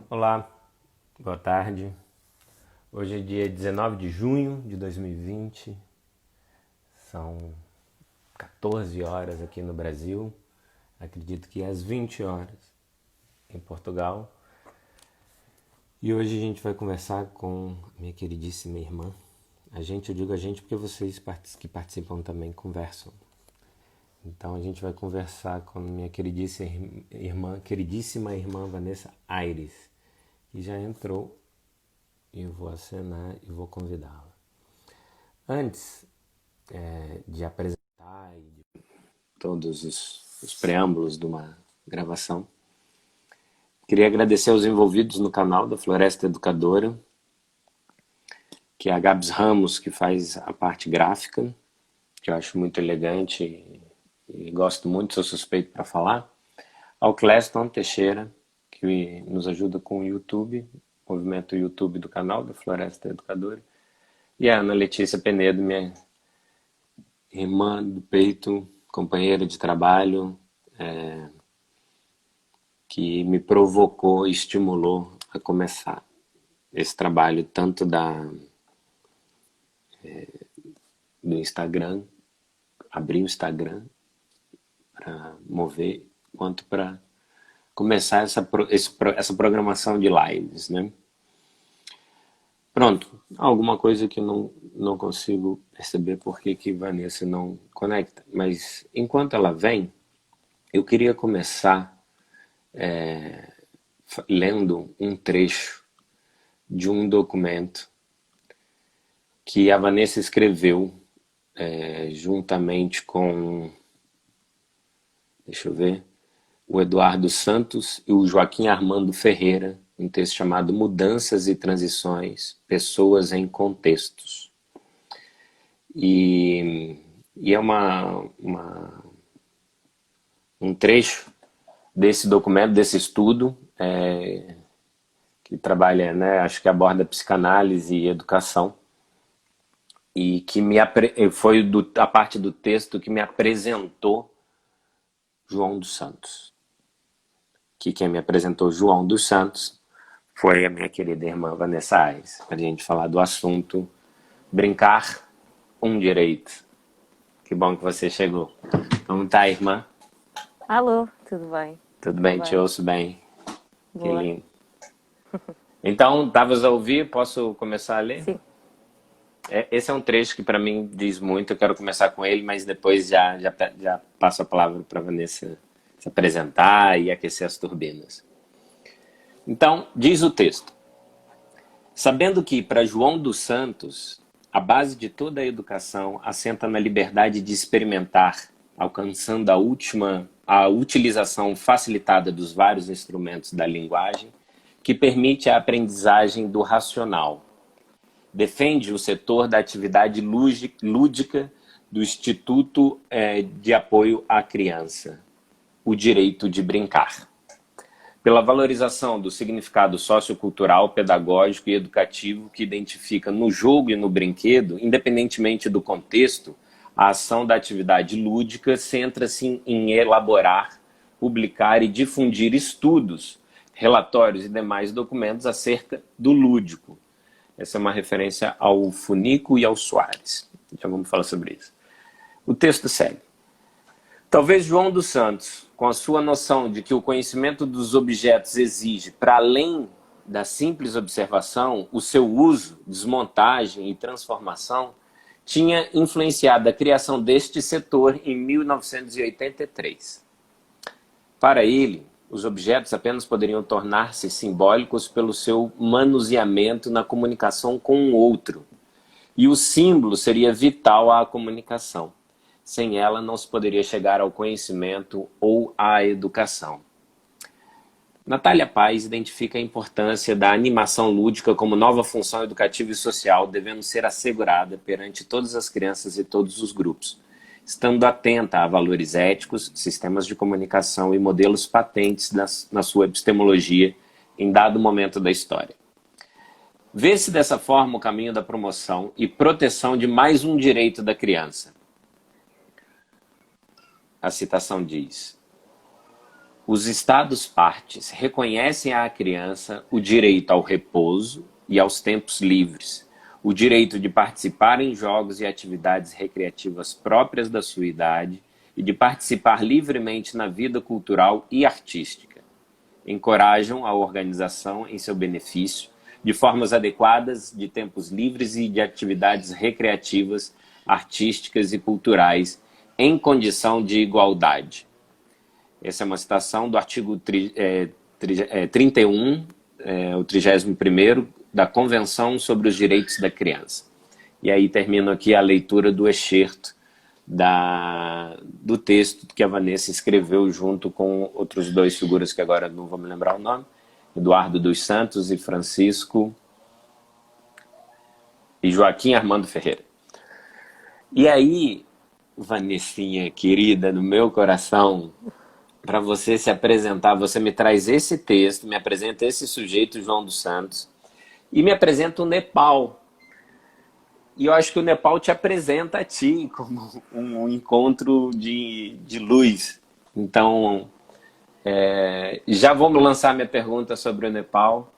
Olá, boa tarde. Hoje é dia 19 de junho de 2020, são 14 horas aqui no Brasil, acredito que às 20 horas em Portugal. E hoje a gente vai conversar com minha queridíssima irmã. Eu digo a gente porque vocês que participam também conversam. Então a gente vai conversar com minha queridíssima irmã Vanessa Aires, que já entrou. Eu vou acenar e vou convidá-la. Antes de apresentar e de todos os preâmbulos de uma gravação, queria agradecer aos envolvidos no canal da Floresta Educadora, que é a Gabs Ramos, que faz a parte gráfica, que eu acho muito elegante e gosto muito, sou suspeito para falar. Ao Cleston Teixeira, que nos ajuda com o YouTube, movimento YouTube do canal da Floresta Educadora. E a Ana Letícia Penedo, minha irmã do peito, companheira de trabalho, que me provocou e estimulou a começar esse trabalho, tanto do Instagram, abrir o Instagram para mover, quanto para começar essa programação de lives, né? Pronto, alguma coisa que não consigo perceber por que Vanessa não conecta, mas enquanto ela vem, eu queria começar lendo um trecho de um documento que a Vanessa escreveu juntamente com, deixa eu ver, o Eduardo Santos e o Joaquim Armando Ferreira, um texto chamado Mudanças e Transições, Pessoas em Contextos. E é um trecho desse documento, desse estudo, que trabalha, né, acho que aborda psicanálise e educação, e que foi a parte do texto que me apresentou João dos Santos. Que quem me apresentou João dos Santos foi a minha querida irmã Vanessa Aires, para a gente falar do assunto brincar um direito. Que bom que você chegou. Como tá, irmã? Alô, tudo bem? Tudo bem, te ouço bem. Que Boa. lindo. Então, estavas a ouvir? Posso começar a ler? Sim. Esse é um trecho que para mim diz muito, eu quero começar com ele, mas depois já passo a palavra para a Vanessa se apresentar e aquecer as turbinas. Então, diz o texto: sabendo que, para João dos Santos, a base de toda a educação assenta na liberdade de experimentar, alcançando a utilização facilitada dos vários instrumentos da linguagem, que permite a aprendizagem do racional. Defende o setor da atividade lúdica do Instituto de Apoio à Criança, o direito de brincar. Pela valorização do significado sociocultural, pedagógico e educativo que identifica no jogo e no brinquedo, independentemente do contexto, a ação da atividade lúdica centra-se em elaborar, publicar e difundir estudos, relatórios e demais documentos acerca do lúdico. Essa é uma referência ao Funico e ao Soares. Já vamos falar sobre isso. O texto segue. Talvez João dos Santos, com a sua noção de que o conhecimento dos objetos exige, para além da simples observação, o seu uso, desmontagem e transformação, tinha influenciado a criação deste setor em 1983. Para ele, os objetos apenas poderiam tornar-se simbólicos pelo seu manuseamento na comunicação com o outro, e o símbolo seria vital à comunicação. Sem ela, não se poderia chegar ao conhecimento ou à educação. Natália Paz identifica a importância da animação lúdica como nova função educativa e social, devendo ser assegurada perante todas as crianças e todos os grupos, estando atenta a valores éticos, sistemas de comunicação e modelos patentes na sua epistemologia em dado momento da história. Vê-se dessa forma o caminho da promoção e proteção de mais um direito da criança. A citação diz: Os Estados-partes reconhecem à criança o direito ao repouso e aos tempos livres, o direito de participar em jogos e atividades recreativas próprias da sua idade e de participar livremente na vida cultural e artística. Encorajam a organização em seu benefício, de formas adequadas, de tempos livres e de atividades recreativas, artísticas e culturais, em condição de igualdade. Essa é uma citação do artigo 31, o 31º, da Convenção sobre os Direitos da Criança. E aí termino aqui a leitura do excerto do texto que a Vanessa escreveu junto com outros dois figuras que agora não vou me lembrar o nome, Eduardo dos Santos e Francisco e Joaquim Armando Ferreira. E aí, Vanessinha querida, no meu coração, para você se apresentar, você me traz esse texto, me apresenta esse sujeito, João dos Santos, e me apresenta o Nepal. E eu acho que o Nepal te apresenta a ti como um encontro de luz. Então, já vou lançar minha pergunta sobre o Nepal.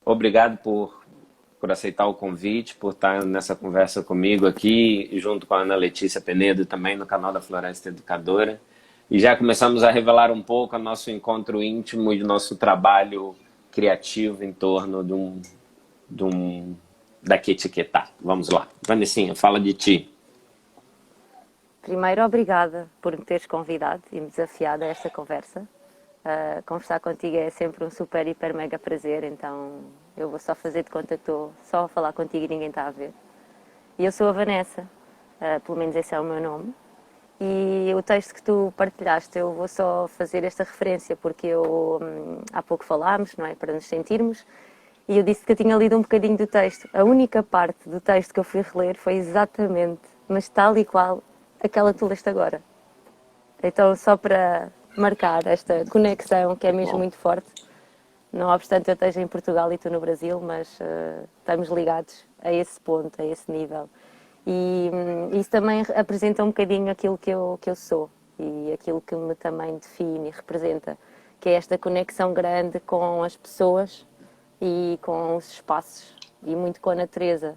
Obrigado por aceitar o convite, por estar nessa conversa comigo aqui, junto com a Ana Letícia Penedo, também no canal da Floresta Educadora. E já começamos a revelar um pouco o nosso encontro íntimo e o nosso trabalho criativo em torno da Quetiquetá. Vamos lá. Vanessinha, fala de ti. Primeiro, obrigada por me teres convidado e me desafiado a esta conversa. Conversar contigo é sempre um super, hiper, mega prazer, então eu vou só fazer de conta que estou só a falar contigo e ninguém está a ver. E eu sou a Vanessa, pelo menos esse é o meu nome. E o texto que tu partilhaste, eu vou só fazer esta referência porque há pouco falámos, não é? Para nos sentirmos, e eu disse que eu tinha lido um bocadinho do texto. A única parte do texto que eu fui reler foi exatamente, mas tal e qual, aquela que tu leste agora. Então, só para marcar esta conexão que é mesmo muito forte, não obstante eu esteja em Portugal e tu no Brasil, mas estamos ligados a esse ponto, a esse nível. E isso também apresenta um bocadinho aquilo que eu sou e aquilo que me também define e representa, que é esta conexão grande com as pessoas e com os espaços e muito com a natureza.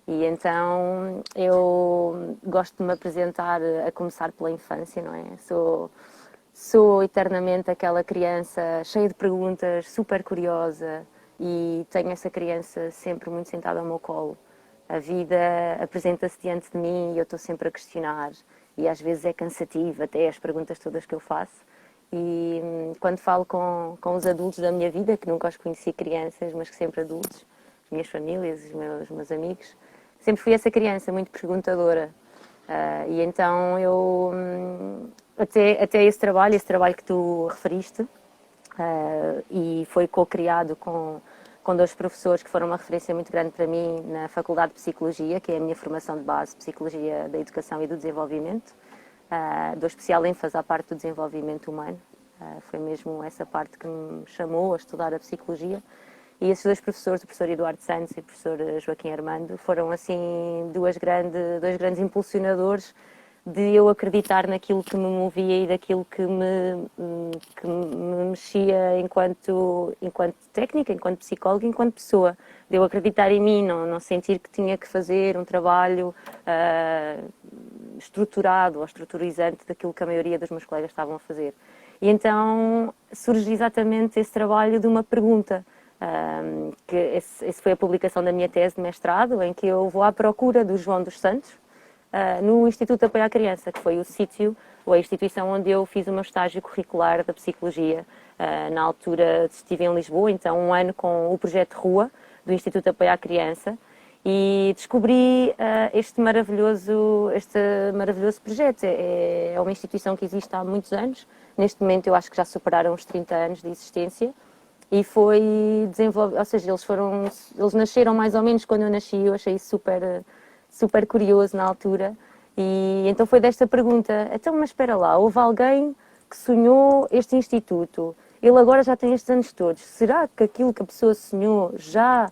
E então eu gosto de me apresentar a começar pela infância, não é? Sou eternamente aquela criança cheia de perguntas, super curiosa, e tenho essa criança sempre muito sentada ao meu colo. A vida apresenta-se diante de mim e eu estou sempre a questionar, e às vezes é cansativo até as perguntas todas que eu faço. E quando falo com os adultos da minha vida, que nunca os conheci crianças, mas que sempre adultos, as minhas famílias, os meus amigos, sempre fui essa criança muito perguntadora. E então eu, até esse trabalho que tu referiste, e foi co-criado com dois professores que foram uma referência muito grande para mim na Faculdade de Psicologia, que é a minha formação de base, Psicologia da Educação e do Desenvolvimento. Dou especial ênfase à parte do desenvolvimento humano. Foi mesmo essa parte que me chamou a estudar a psicologia. E esses dois professores, o professor Eduardo Santos e o professor Joaquim Armando, foram assim dois grandes impulsionadores de eu acreditar naquilo que me movia e daquilo que me mexia enquanto técnica, enquanto psicóloga, enquanto pessoa. De eu acreditar em mim, não sentir que tinha que fazer um trabalho estruturado ou estruturizante daquilo que a maioria dos meus colegas estavam a fazer. E então surge exatamente esse trabalho de uma pergunta, que esse foi a publicação da minha tese de mestrado, em que eu vou à procura do João dos Santos, no Instituto de Apoio à Criança, que foi o sítio ou a instituição onde eu fiz o meu estágio curricular da psicologia. Na altura estive em Lisboa, então um ano com o projeto Rua do Instituto de Apoio à Criança, e descobri este maravilhoso projeto. É uma instituição que existe há muitos anos. Neste momento eu acho que já superaram os 30 anos de existência, e foi desenvolvido, ou seja, eles nasceram mais ou menos quando eu nasci. Eu achei isso super curioso na altura, e então foi desta pergunta: então, mas espera lá, houve alguém que sonhou este instituto, ele agora já tem estes anos todos, será que aquilo que a pessoa sonhou já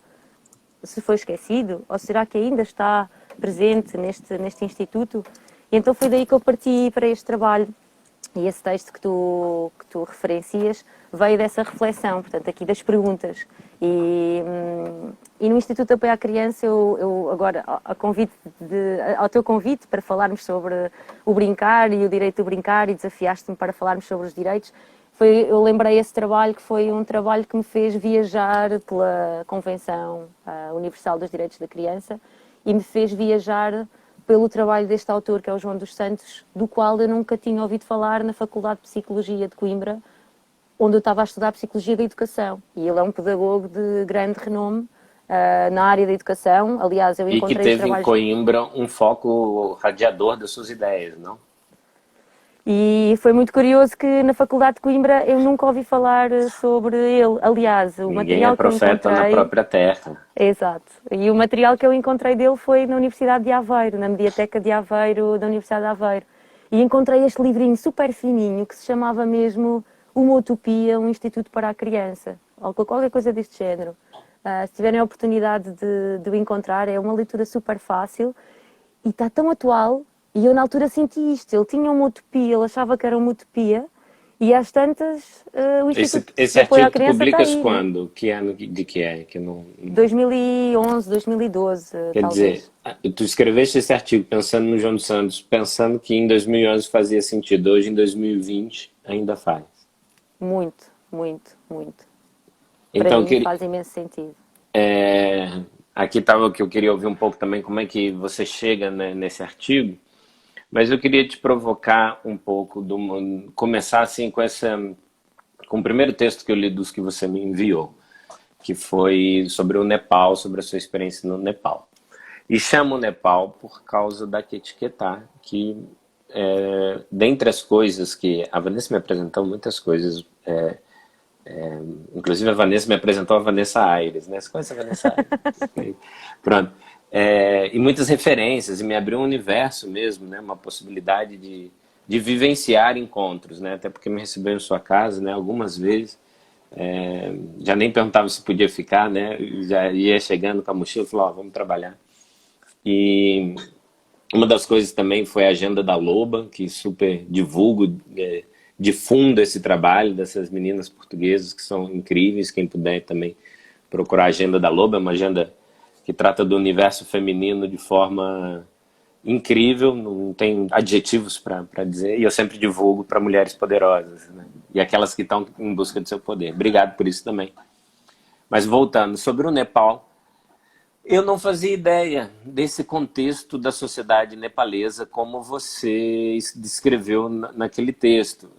se foi esquecido? Ou será que ainda está presente neste instituto? E então foi daí que eu parti para este trabalho, E esse texto que tu referencias veio dessa reflexão, portanto, aqui das perguntas. E no Instituto de Apoio à Criança, eu agora, ao teu convite para falarmos sobre o brincar e o direito do brincar, e desafiaste-me para falarmos sobre os direitos, eu lembrei esse trabalho, que foi um trabalho que me fez viajar pela Convenção Universal dos Direitos da Criança e me fez viajar pelo trabalho deste autor, que é o João dos Santos, do qual eu nunca tinha ouvido falar na Faculdade de Psicologia de Coimbra, onde eu estava a estudar Psicologia da Educação. E ele é um pedagogo de grande renome na área da educação. Aliás, eu E que encontrei os teve em trabalhos... Coimbra um foco radiador das suas ideias, não? E foi muito curioso que na Faculdade de Coimbra eu nunca ouvi falar sobre ele. Aliás, o Ninguém é material que eu profeta na encontrei... própria terra. Exato. E o material que eu encontrei dele foi na Universidade de Aveiro, na Mediateca de Aveiro, da Universidade de Aveiro. E encontrei este livrinho super fininho que se chamava mesmo Uma Utopia, um Instituto para a Criança. Ou qualquer coisa deste género. Se tiverem a oportunidade de o encontrar, é uma leitura super fácil e está tão atual. E eu na altura senti isto. Ele tinha uma utopia, ele achava que era uma utopia. E às tantas, o Instituto Esse de Apoio à artigo tu Criança está publicas aí, né? quando? Que ano de que é? Que não... 2011, 2012, Quer dizer, talvez. tu escreveste esse artigo pensando no João dos Santos, pensando que em 2011 fazia sentido, hoje em 2020 ainda faz. Muito, muito, muito. Para Então, mim faz imenso sentido. aqui estava o que eu queria ouvir um pouco também, como é que você chega, né, nesse artigo, mas eu queria te provocar um pouco, começar assim com o primeiro texto que eu li dos que você me enviou, que foi sobre o Nepal, sobre a sua experiência no Nepal. E chamo o Nepal por causa da Ketchetketá, que, dentre as coisas que a Vanessa me apresentou, muitas coisas, inclusive a Vanessa me apresentou a Vanessa Aires, né? Você conhece a Vanessa Aires? Pronto. E muitas referências, e me abriu um universo mesmo, né? Uma possibilidade de vivenciar encontros, né? Até porque me recebeu em sua casa, né? Algumas vezes. Já nem perguntava se podia ficar, né? Já ia chegando com a mochila e falou, ó, vamos trabalhar. E uma das coisas também foi a agenda da Loba, que super divulgo, difundo esse trabalho dessas meninas portuguesas que são incríveis. Quem puder também procurar a agenda da Loba, é uma agenda que trata do universo feminino de forma incrível, não tem adjetivos para dizer, e eu sempre divulgo para mulheres poderosas, né? E aquelas que estão em busca do seu poder. Obrigado por isso também. Mas voltando, sobre o Nepal, eu não fazia ideia desse contexto da sociedade nepalesa como você descreveu naquele texto.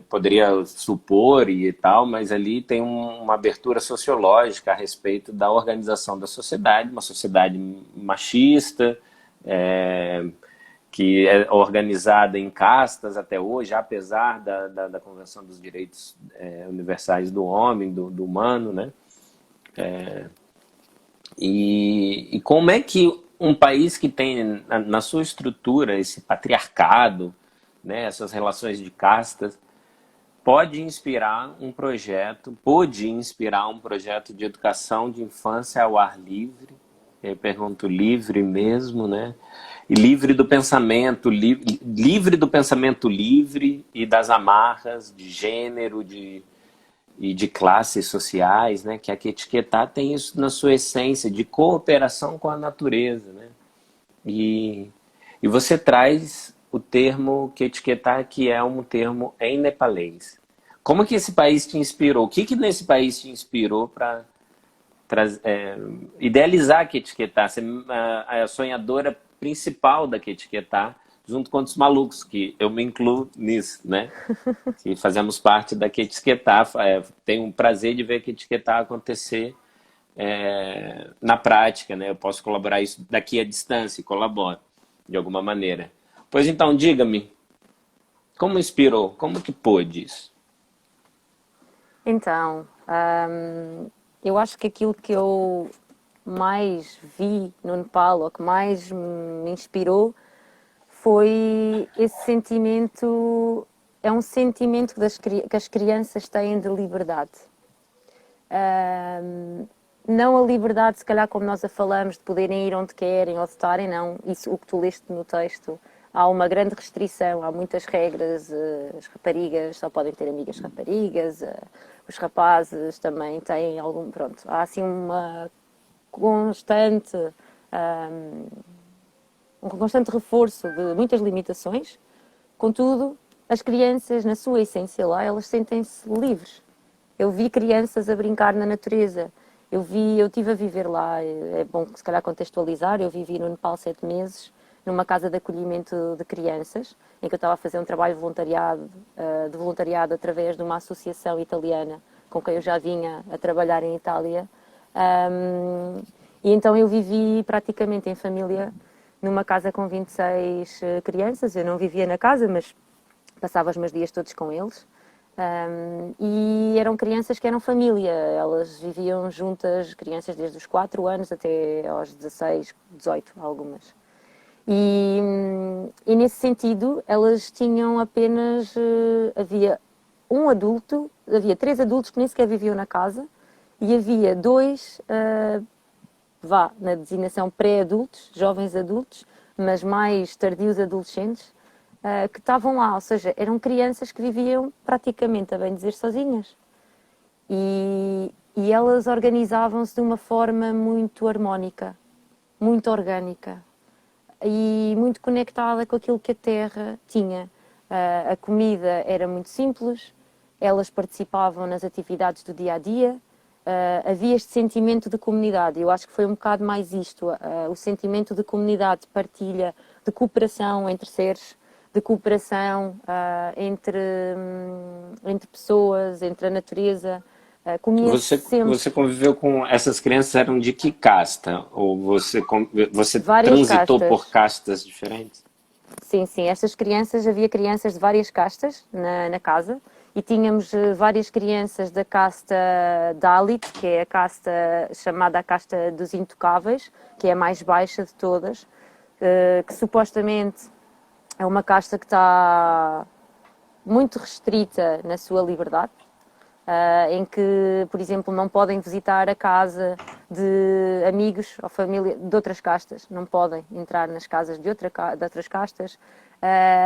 Poderia supor e tal, mas ali tem uma abertura sociológica a respeito da organização da sociedade, uma sociedade machista, é, que é organizada em castas até hoje, apesar da Convenção dos Direitos Universais do Homem, do humano, né? E como é que um país que tem na sua estrutura esse patriarcado, né, essas relações de castas, pode inspirar um projeto de educação de infância ao ar livre? Eu pergunto livre mesmo, né? E livre do pensamento, livre do pensamento livre e das amarras de gênero, e de classes sociais, né? Que a etiquetar tem isso na sua essência, de cooperação com a natureza, né? E você traz o termo que etiquetar, que é um termo em nepalês. Como que esse país te inspirou? O que nesse país te inspirou para idealizar que etiquetar? Ser a sonhadora principal da que etiquetar, junto com os malucos, que eu me incluo nisso, né? Que fazemos parte da que etiquetar. Tenho um prazer de ver que etiquetar acontecer na prática, né? Eu posso colaborar isso daqui à distância e colaboro de alguma maneira. Pois então, diga-me, como inspirou? Como que pôde isso? Então, eu acho que aquilo que eu mais vi no Nepal, ou que mais me inspirou, foi esse sentimento. É um sentimento que as crianças têm de liberdade. Não a liberdade, se calhar, como nós a falamos, de poderem ir onde querem ou de estarem, não. Isso, o que tu leste no texto, há uma grande restrição, há muitas regras, as raparigas só podem ter amigas raparigas, os rapazes também têm algum, pronto, há assim uma constante, um constante reforço de muitas limitações. Contudo, as crianças, na sua essência lá, elas sentem-se livres. Eu vi crianças a brincar na natureza. Eu estive a viver lá, é bom se calhar contextualizar, eu vivi no Nepal 7 meses, numa casa de acolhimento de crianças, em que eu estava a fazer um trabalho de voluntariado através de uma associação italiana com quem eu já vinha a trabalhar em Itália. E então eu vivi praticamente em família numa casa com 26 crianças. Eu não vivia na casa, mas passava os meus dias todos com eles. E eram crianças que eram família, elas viviam juntas, crianças desde os 4 anos até aos 16, 18, algumas. E nesse sentido, elas tinham apenas, havia um adulto, havia 3 adultos que nem sequer viviam na casa, e havia 2, na designação pré-adultos, jovens adultos, mas mais tardios adolescentes, que estavam lá, ou seja, eram crianças que viviam praticamente, a bem dizer, sozinhas. E elas organizavam-se de uma forma muito harmónica, muito orgânica e muito conectada com aquilo que a terra tinha. A comida era muito simples, elas participavam nas atividades do dia a dia, havia este sentimento de comunidade. Eu acho que foi um bocado mais isto, o sentimento de comunidade, de partilha, de cooperação entre seres, de cooperação entre pessoas, entre a natureza. Comia-se sempre Você conviveu com essas crianças, eram de que casta? Ou você várias transitou por castas. castas diferentes? Sim, sim, estas crianças, havia crianças de várias castas na casa e tínhamos várias crianças da casta Dalit, que é a casta chamada a casta dos intocáveis, que é a mais baixa de todas, que supostamente é uma casta que está muito restrita na sua liberdade, em que, por exemplo, não podem visitar a casa de amigos ou família de outras castas, não podem entrar nas casas de outras castas.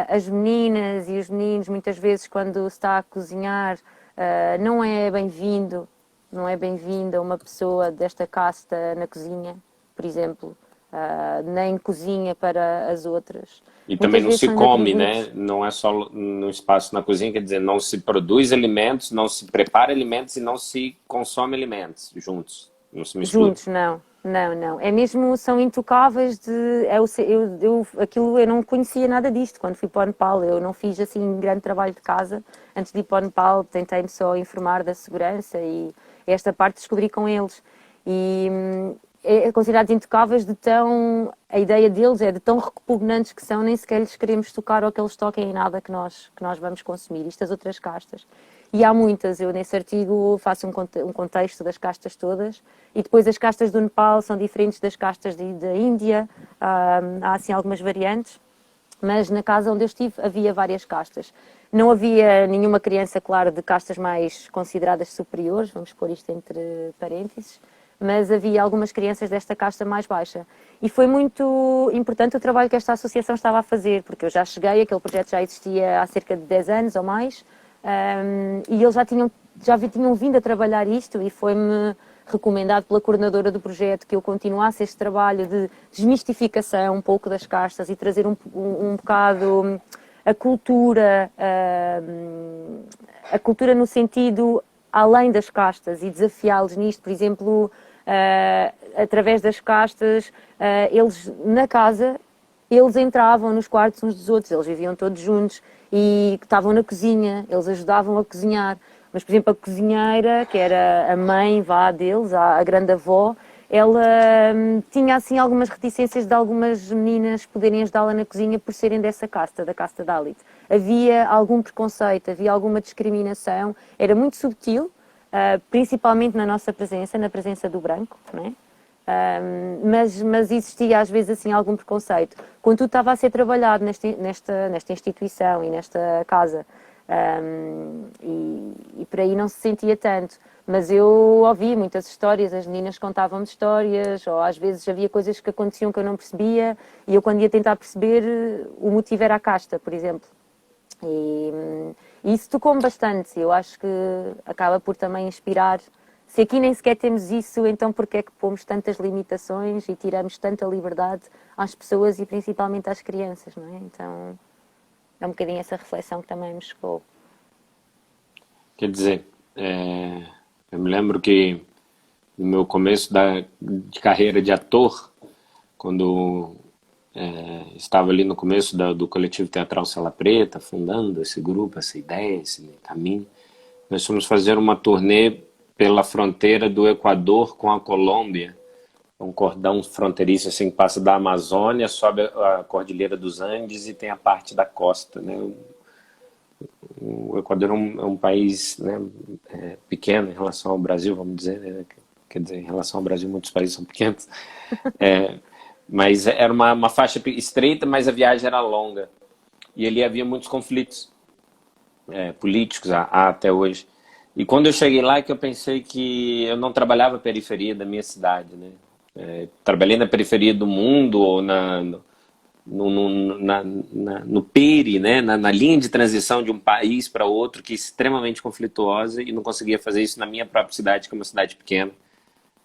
As meninas e os meninos, muitas vezes, quando se está a cozinhar, não é bem-vindo, não é bem-vinda uma pessoa desta casta na cozinha, por exemplo, nem cozinha para as outras. E também Muitas não vezes se são come, atribuídos né? Não é só no espaço na cozinha, quer dizer, não se produz alimentos, não se prepara alimentos e não se consome alimentos juntos. Não se mistura. juntos, não. Não, não. É mesmo, são intocáveis de. Aquilo eu não conhecia nada disto quando fui para o Nepal. Eu não fiz assim grande trabalho de casa antes de ir para o Nepal. Tentei-me só informar da segurança e esta parte descobri com eles. E é considerados intocáveis de tão. A ideia deles é de tão repugnantes que são, nem sequer lhes queremos tocar ou que eles toquem em nada que nós vamos consumir. Isto as outras castas. E há muitas, eu nesse artigo faço um contexto das castas todas e depois as castas do Nepal são diferentes das castas da Índia, há assim algumas variantes, mas na casa onde eu estive havia várias castas. Não havia nenhuma criança, claro, de castas mais consideradas superiores, vamos pôr isto entre parênteses, mas havia algumas crianças desta casta mais baixa. E foi muito importante o trabalho que esta associação estava a fazer, porque eu já cheguei, aquele projeto já existia há cerca de 10 anos ou mais, e eles já tinham vindo a trabalhar isto e foi-me recomendado pela coordenadora do projeto que eu continuasse este trabalho de desmistificação um pouco das castas e trazer um bocado a cultura no sentido além das castas e desafiá-los nisto, por exemplo, através das castas, eles na casa, eles entravam nos quartos uns dos outros, eles viviam todos juntos e estavam na cozinha, eles ajudavam a cozinhar. Mas, por exemplo, a cozinheira, que era a mãe deles, a grande avó, ela tinha assim algumas reticências de algumas meninas poderem ajudá-la na cozinha por serem dessa casta, da casta Dalit. Havia algum preconceito, havia alguma discriminação, era muito subtil, principalmente na nossa presença, na presença do branco, não é? Mas existia às vezes assim algum preconceito. Quando tudo estava a ser trabalhado nesta instituição e nesta casa, E por aí não se sentia tanto. Mas eu ouvia muitas histórias, as meninas contavam-me histórias, ou às vezes havia coisas que aconteciam que eu não percebia, e eu quando ia tentar perceber, o motivo era a casta, por exemplo. E isso tocou-me bastante, eu acho que acaba por também inspirar. Se aqui nem sequer temos isso, então porquê é que pomos tantas limitações e tiramos tanta liberdade às pessoas e principalmente às crianças, não é? Então é um bocadinho essa reflexão que também me chegou. Quer dizer, eu me lembro que no meu começo de carreira de ator, quando estava ali no começo do coletivo teatral Sala Preta, fundando esse grupo, essa ideia, esse caminho, nós fomos fazer uma turnê pela fronteira do Equador com a Colômbia, um cordão fronteiriço assim que passa da Amazônia, sobe a Cordilheira dos Andes e tem a parte da costa, né? O Equador é um país, né, pequeno em relação ao Brasil, vamos dizer, né? Quer dizer, em relação ao Brasil, muitos países são pequenos. Mas era uma faixa estreita, mas a viagem era longa. E ali havia muitos conflitos políticos, há até hoje. E quando eu cheguei lá, é que eu pensei que eu não trabalhava a periferia da minha cidade, né? Trabalhei na periferia do mundo, ou no peri, né? Na linha de transição de um país para outro, que é extremamente conflituosa, e não conseguia fazer isso na minha própria cidade, que é uma cidade pequena,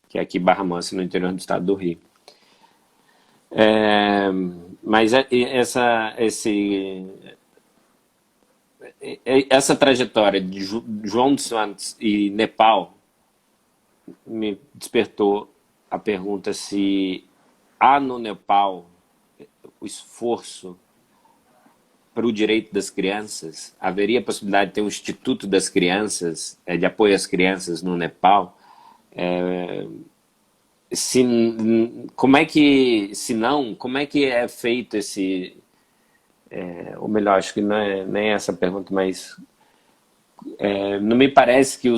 que é aqui Barra Mansa, no interior do estado do Rio. Mas essa trajetória de João dos Santos e Nepal me despertou a pergunta se há no Nepal o esforço para o direito das crianças. Haveria a possibilidade de ter um Instituto das Crianças, de apoio às crianças no Nepal. Se não, como é que é feito esse... ou melhor, acho que não é nem essa a pergunta, mas não me parece que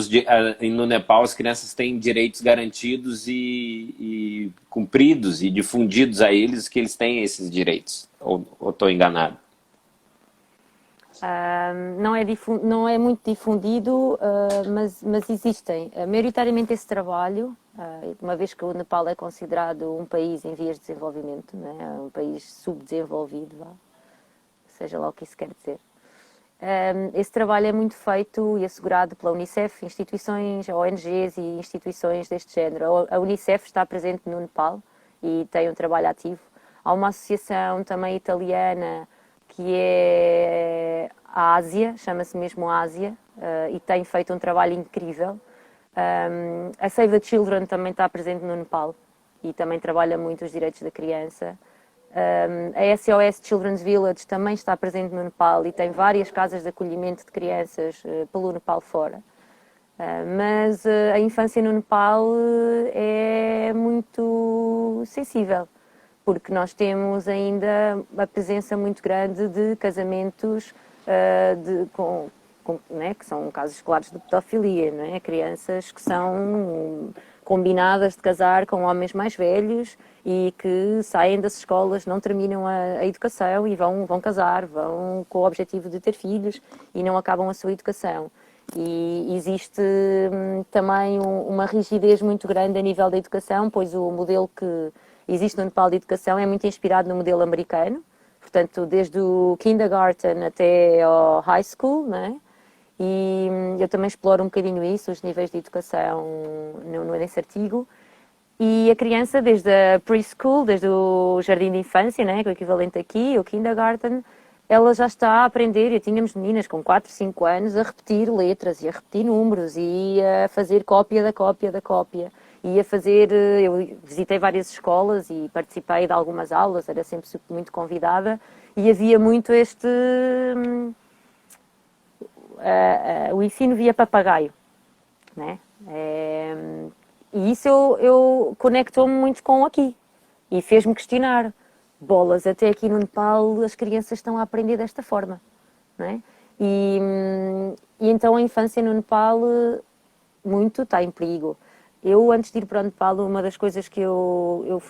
no Nepal as crianças têm direitos garantidos e cumpridos e difundidos a eles, que eles têm esses direitos. Ou estou enganado? Não é muito difundido, mas existem. Maioritariamente esse trabalho, uma vez que o Nepal é considerado um país em vias de desenvolvimento, não é? Um país subdesenvolvido, seja lá o que isso quer dizer. Esse trabalho é muito feito e assegurado pela Unicef, instituições, ONGs e instituições deste género. A Unicef está presente no Nepal e tem um trabalho ativo. Há uma associação também italiana que é a Ásia, chama-se mesmo Ásia, e tem feito um trabalho incrível. A Save the Children também está presente no Nepal e também trabalha muito os direitos da criança. A SOS Children's Village também está presente no Nepal e tem várias casas de acolhimento de crianças pelo Nepal fora. Mas a infância no Nepal é muito sensível, porque nós temos ainda uma presença muito grande de casamentos né, que são casos claros de pedofilia, não é? Crianças que são combinadas de casar com homens mais velhos e que saem das escolas, não terminam a educação e vão casar, vão com o objetivo de ter filhos e não acabam a sua educação. E existe também uma rigidez muito grande a nível da educação, pois o modelo que existe no Nepal de educação é muito inspirado no modelo americano, portanto, desde o kindergarten até ao high school, não é? E eu também exploro um bocadinho isso, os níveis de educação nesse artigo. E a criança, desde a preschool, desde o jardim de infância, né, que é o equivalente aqui, o kindergarten, ela já está a aprender. E tínhamos meninas com 4, 5 anos a repetir letras e a repetir números e a fazer cópia da cópia da cópia. E a fazer, eu visitei várias escolas e participei de algumas aulas, era sempre muito convidada e havia muito o ensino via papagaio, né? E isso eu conectou-me muito com aqui e fez-me questionar. Bolas, até aqui no Nepal as crianças estão a aprender desta forma, né? E então a infância no Nepal muito está em perigo. Eu, antes de ir para o Nepal, uma das coisas que eu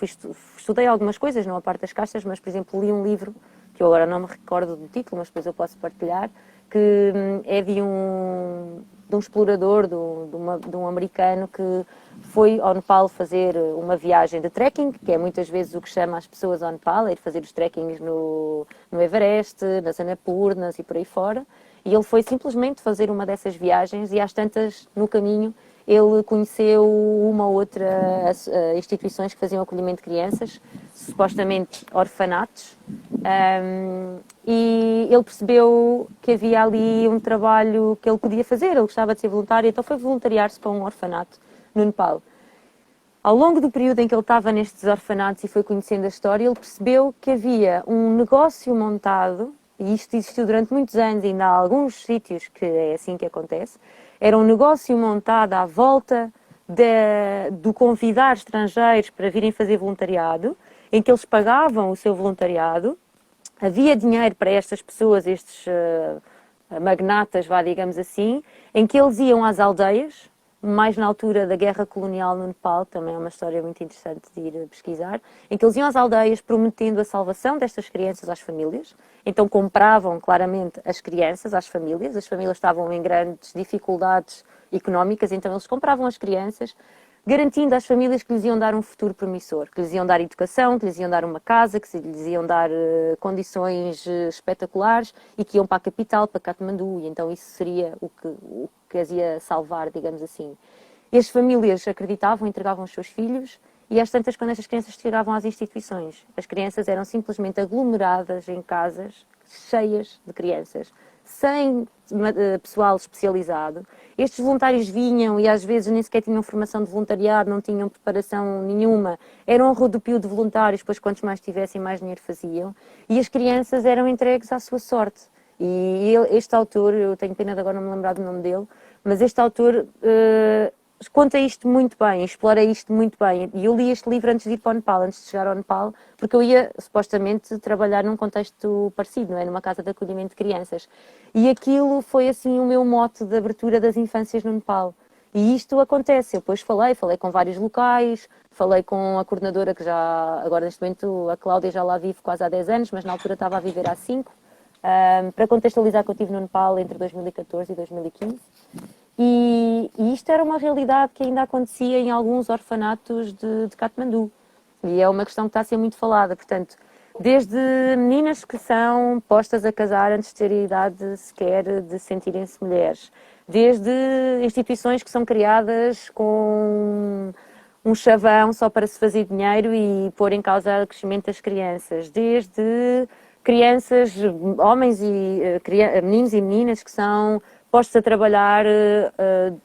estudei algumas coisas, não a parte das castas, mas, por exemplo, li um livro, que eu agora não me recordo do título, mas depois eu posso partilhar, que é de um explorador, de um americano que foi ao Nepal fazer uma viagem de trekking, que é muitas vezes o que chama as pessoas ao Nepal, é ir fazer os trekkings no Everest, nas Annapurnas e por aí fora. E ele foi simplesmente fazer uma dessas viagens e às tantas, no caminho, ele conheceu uma ou outra instituições que faziam acolhimento de crianças, supostamente orfanatos, e ele percebeu que havia ali um trabalho que ele podia fazer, ele gostava de ser voluntário, então foi voluntariar-se para um orfanato no Nepal. Ao longo do período em que ele estava nestes orfanatos e foi conhecendo a história, ele percebeu que havia um negócio montado, e isto existiu durante muitos anos, ainda há alguns sítios que é assim que acontece, era um negócio montado à volta do convidar estrangeiros para virem fazer voluntariado, em que eles pagavam o seu voluntariado, havia dinheiro para estas pessoas, estes magnatas, digamos assim, em que eles iam às aldeias, mais na altura da guerra colonial no Nepal, também é uma história muito interessante de ir pesquisar, em que eles iam às aldeias prometendo a salvação destas crianças às famílias, então compravam claramente as crianças às famílias, as famílias estavam em grandes dificuldades económicas, então eles compravam as crianças, garantindo às famílias que lhes iam dar um futuro promissor, que lhes iam dar educação, que lhes iam dar uma casa, que lhes iam dar condições espetaculares e que iam para a capital, para Katmandu, e então isso seria o que as ia salvar, digamos assim. E as famílias acreditavam, entregavam os seus filhos, e às tantas, quando estas crianças chegavam às instituições, as crianças eram simplesmente aglomeradas em casas cheias de crianças, sem pessoal especializado. Estes voluntários vinham e às vezes nem sequer tinham formação de voluntariado, não tinham preparação nenhuma, eram um rodopio de voluntários, pois quantos mais tivessem, mais dinheiro faziam, e as crianças eram entregues à sua sorte. E este autor, eu tenho pena de agora não me lembrar do nome dele, mas este autor conta isto muito bem, explora isto muito bem. E eu li este livro antes de ir para o Nepal, antes de chegar ao Nepal, porque eu ia supostamente trabalhar num contexto parecido, não é? Numa casa de acolhimento de crianças. E aquilo foi assim o meu mote de abertura das infâncias no Nepal. E isto acontece. Eu depois falei com vários locais, falei com a coordenadora que já, agora neste momento a Cláudia já lá vive quase há 10 anos, mas na altura estava a viver há 5. Para contextualizar que eu estive no Nepal entre 2014 e 2015. E isto era uma realidade que ainda acontecia em alguns orfanatos de Katmandu. E é uma questão que está a ser muito falada. Portanto, desde meninas que são postas a casar antes de terem idade sequer de sentirem-se mulheres, desde instituições que são criadas com um chavão só para se fazer dinheiro e pôr em causa o crescimento das crianças, desde crianças, homens e meninos e meninas que são postos a trabalhar,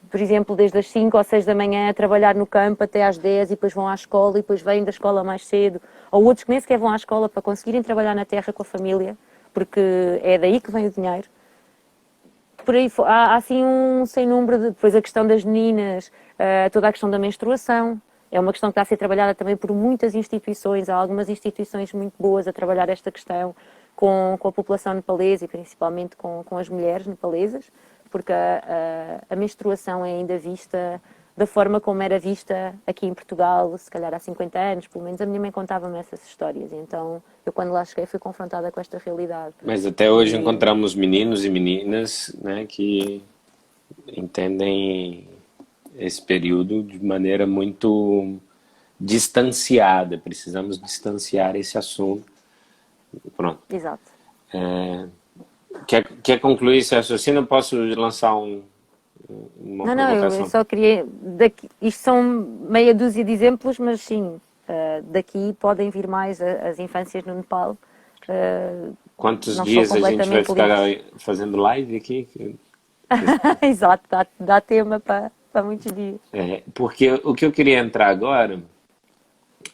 por exemplo, desde as 5 ou 6 da manhã, a trabalhar no campo até às 10 e depois vão à escola e depois vêm da escola mais cedo, ou outros que nem sequer vão à escola para conseguirem trabalhar na terra com a família, porque é daí que vem o dinheiro. Por aí há assim um sem número de... Depois a questão das meninas, toda a questão da menstruação, é uma questão que está a ser trabalhada também por muitas instituições. Há algumas instituições muito boas a trabalhar esta questão com a população nepalesa e principalmente com as mulheres nepalesas, porque a menstruação é ainda vista da forma como era vista aqui em Portugal, se calhar há 50 anos, pelo menos a minha mãe contava-me essas histórias. Então, eu quando lá cheguei fui confrontada com esta realidade. Mas até hoje encontramos meninos e meninas, né, que entendem esse período de maneira muito distanciada. Precisamos distanciar esse assunto. Pronto. Exato. Quer concluir esse raciocínio? Eu posso lançar uma Não, provocação? eu só queria... isto são meia dúzia de exemplos, mas sim, daqui podem vir mais as infâncias no Nepal. Quantos dias a gente vai ficar fazendo live aqui? Exato, dá tema para muitos dias. Porque o que eu queria entrar agora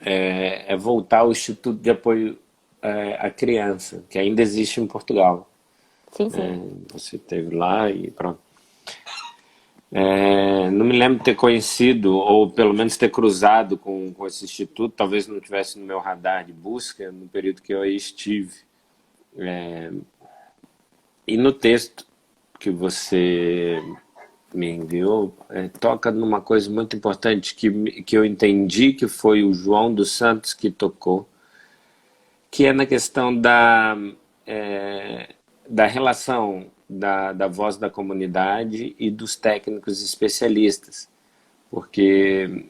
é voltar ao Instituto de Apoio à Criança, que ainda existe em Portugal. Sim, sim. Você esteve lá e pronto. Não me lembro de ter conhecido, ou pelo menos ter cruzado com esse instituto, talvez não tivesse no meu radar de busca no período que eu aí estive. E no texto que você me enviou, toca numa coisa muito importante que eu entendi que foi o João dos Santos que tocou, que é na questão da relação da voz da comunidade e dos técnicos especialistas, porque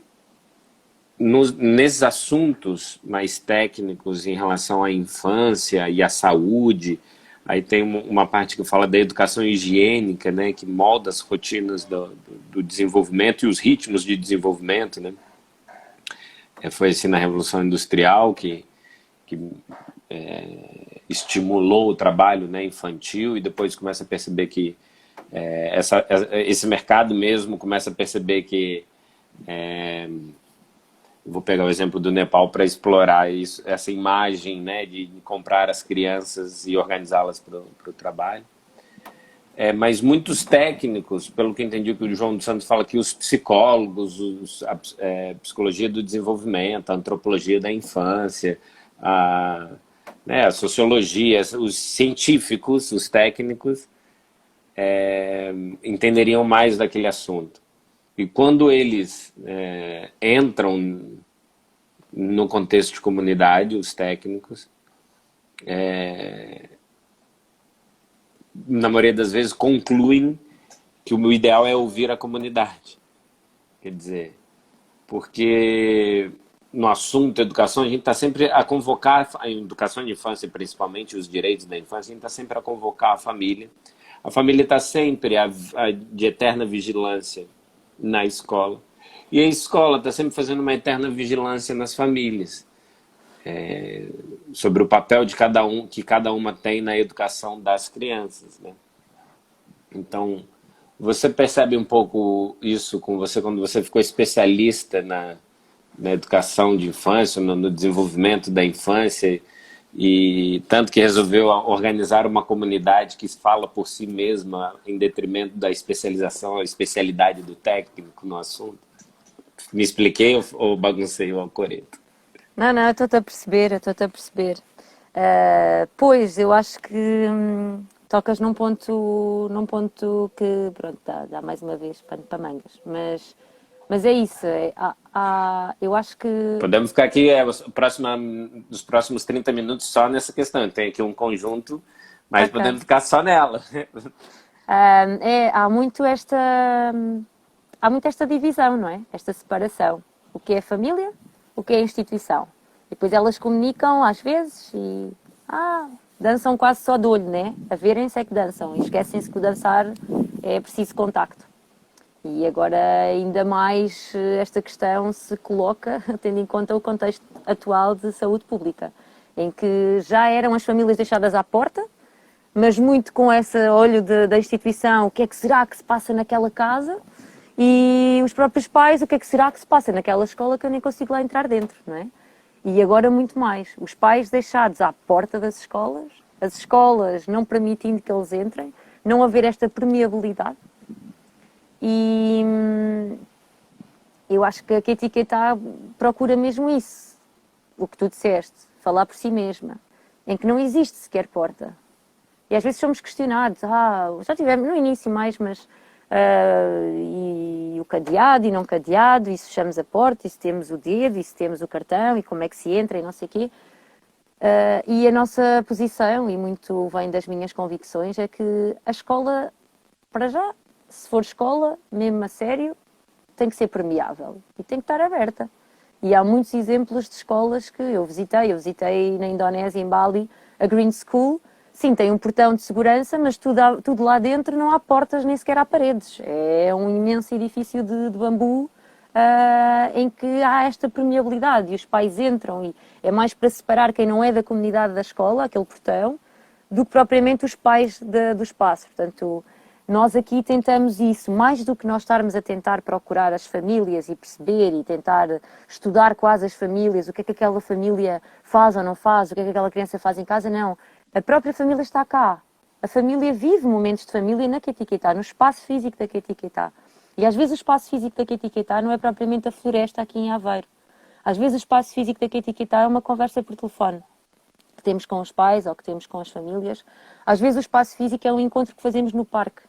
nesses assuntos mais técnicos em relação à infância e à saúde, aí tem uma parte que fala da educação higiênica, né, que molda as rotinas do desenvolvimento e os ritmos de desenvolvimento, né? Foi assim na Revolução Industrial que estimulou o trabalho, né, infantil, e depois começa a perceber que esse mercado mesmo começa a perceber que vou pegar o exemplo do Nepal para explorar isso, essa imagem, né, de comprar as crianças e organizá-las para o trabalho. Mas muitos técnicos, pelo que entendi que o João dos Santos fala que os psicólogos, a psicologia do desenvolvimento, a antropologia da infância, a sociologia, os científicos, os técnicos, entenderiam mais daquele assunto. E quando eles entram no contexto de comunidade, os técnicos, na maioria das vezes concluem que o ideal é ouvir a comunidade. Quer dizer, porque no assunto educação a gente está sempre a convocar, a educação de infância principalmente, os direitos da infância, a gente está sempre a convocar a família. A família está sempre de eterna vigilância na escola. E a escola está sempre fazendo uma eterna vigilância nas famílias. Sobre o papel de cada um, que cada uma tem na educação das crianças, né? Então, você percebe um pouco isso com você quando você ficou especialista na educação de infância, no desenvolvimento da infância, e tanto que resolveu organizar uma comunidade que fala por si mesma em detrimento da especialização, a especialidade do técnico no assunto. Me expliquei ou baguncei o alcoreto? Não, eu estou-te a perceber. Pois, eu acho que tocas num ponto que, pronto, dá mais uma vez pano para mangas, mas é isso, eu acho que... Podemos ficar aqui os próximos 30 minutos só nessa questão, tem aqui um conjunto, mas Okay. podemos ficar só nela. Há muito esta divisão, não é? Esta separação. O que é família, o que é instituição. E depois elas comunicam às vezes e dançam quase só de olho, né? A verem-se é que dançam e esquecem-se que o dançar é preciso contacto. E agora ainda mais esta questão se coloca, tendo em conta o contexto atual de saúde pública, em que já eram as famílias deixadas à porta, mas muito com esse olho da instituição, o que é que será que se passa naquela casa? E os próprios pais, o que é que será que se passa naquela escola que eu nem consigo lá entrar dentro, não é? E agora muito mais. Os pais deixados à porta das escolas, as escolas não permitindo que eles entrem, não haver esta permeabilidade. E eu acho que a etiqueta procura mesmo isso. O que tu disseste, falar por si mesma, em que não existe sequer porta. E às vezes somos questionados, já tivemos no início mais, mas e o cadeado e não cadeado, e se fechamos a porta, e se temos o dedo, e se temos o cartão, e como é que se entra, e não sei o quê. E a nossa posição, e muito vem das minhas convicções, é que a escola, para já, se for escola, mesmo a sério, tem que ser permeável e tem que estar aberta. E há muitos exemplos de escolas que eu visitei na Indonésia, em Bali, a Green School. Sim, tem um portão de segurança, mas tudo lá dentro não há portas, nem sequer há paredes. É um imenso edifício de bambu em que há esta permeabilidade e os pais entram e é mais para separar quem não é da comunidade da escola, aquele portão, do que propriamente os pais do espaço. Portanto, nós aqui tentamos isso, mais do que nós estarmos a tentar procurar as famílias e perceber e tentar estudar quase as famílias, o que é que aquela família faz ou não faz, o que é que aquela criança faz em casa, não. A própria família está cá. A família vive momentos de família na Ketiquetá, no espaço físico da Ketiquetá. E às vezes o espaço físico da Ketiquetá não é propriamente a floresta aqui em Aveiro. Às vezes o espaço físico da Ketiquetá é uma conversa por telefone que temos com os pais ou que temos com as famílias. Às vezes o espaço físico é um encontro que fazemos no parque.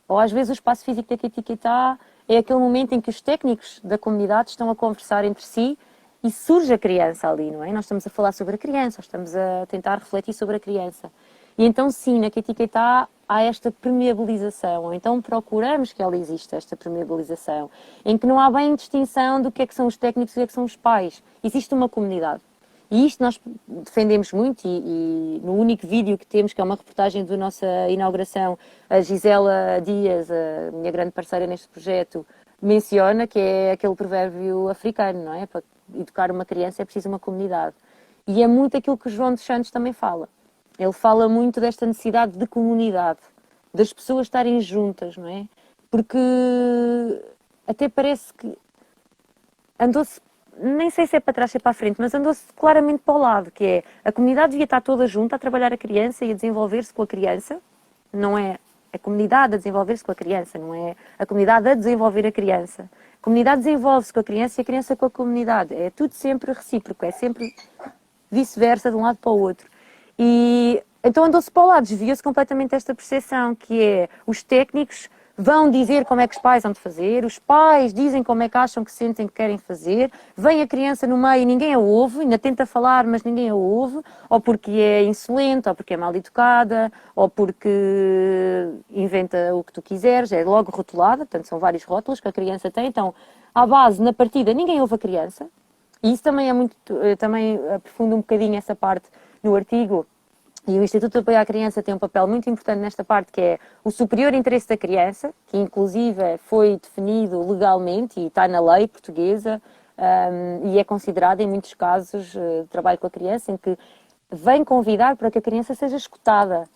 Ou às vezes o espaço físico da Ketiquetá é aquele momento em que os técnicos da comunidade estão a conversar entre si e surge a criança ali, não é? Nós estamos a falar sobre a criança, estamos a tentar refletir sobre a criança. E então sim, na Ketiquetá há esta permeabilização, ou então procuramos que ela exista, esta permeabilização, em que não há bem distinção do que é que são os técnicos e o que é que são os pais. Existe uma comunidade. E isto nós defendemos muito e no único vídeo que temos, que é uma reportagem da nossa inauguração, a Gisela Dias, a minha grande parceira neste projeto, menciona que é aquele provérbio africano, não é? Para educar uma criança é preciso uma comunidade. E é muito aquilo que o João dos Santos também fala. Ele fala muito desta necessidade de comunidade, das pessoas estarem juntas, não é? Porque até parece que andou-se, nem sei se é para trás ou para a frente, mas andou-se claramente para o lado, que é a comunidade devia estar toda junta a trabalhar a criança e a desenvolver-se com a criança, não é a comunidade a desenvolver-se com a criança, não é a comunidade a desenvolver a criança. A comunidade desenvolve-se com a criança e a criança com a comunidade. É tudo sempre recíproco, é sempre vice-versa, de um lado para o outro. E então andou-se para o lado, desviou-se completamente esta percepção, que é os técnicos vão dizer como é que os pais vão de fazer, os pais dizem como é que acham que sentem que querem fazer, vem a criança no meio e ninguém a ouve, ainda tenta falar mas ninguém a ouve, ou porque é insolente, ou porque é mal educada, ou porque inventa o que tu quiseres, é logo rotulada, portanto são vários rótulos que a criança tem, então à base, na partida, ninguém ouve a criança, e isso também é muito, também aprofundo um bocadinho essa parte no artigo. E o Instituto de Apoio à Criança tem um papel muito importante nesta parte, que é o superior interesse da criança, que inclusive foi definido legalmente e está na lei portuguesa e é considerado em muitos casos de trabalho com a criança, em que vem convidar para que a criança seja escutada.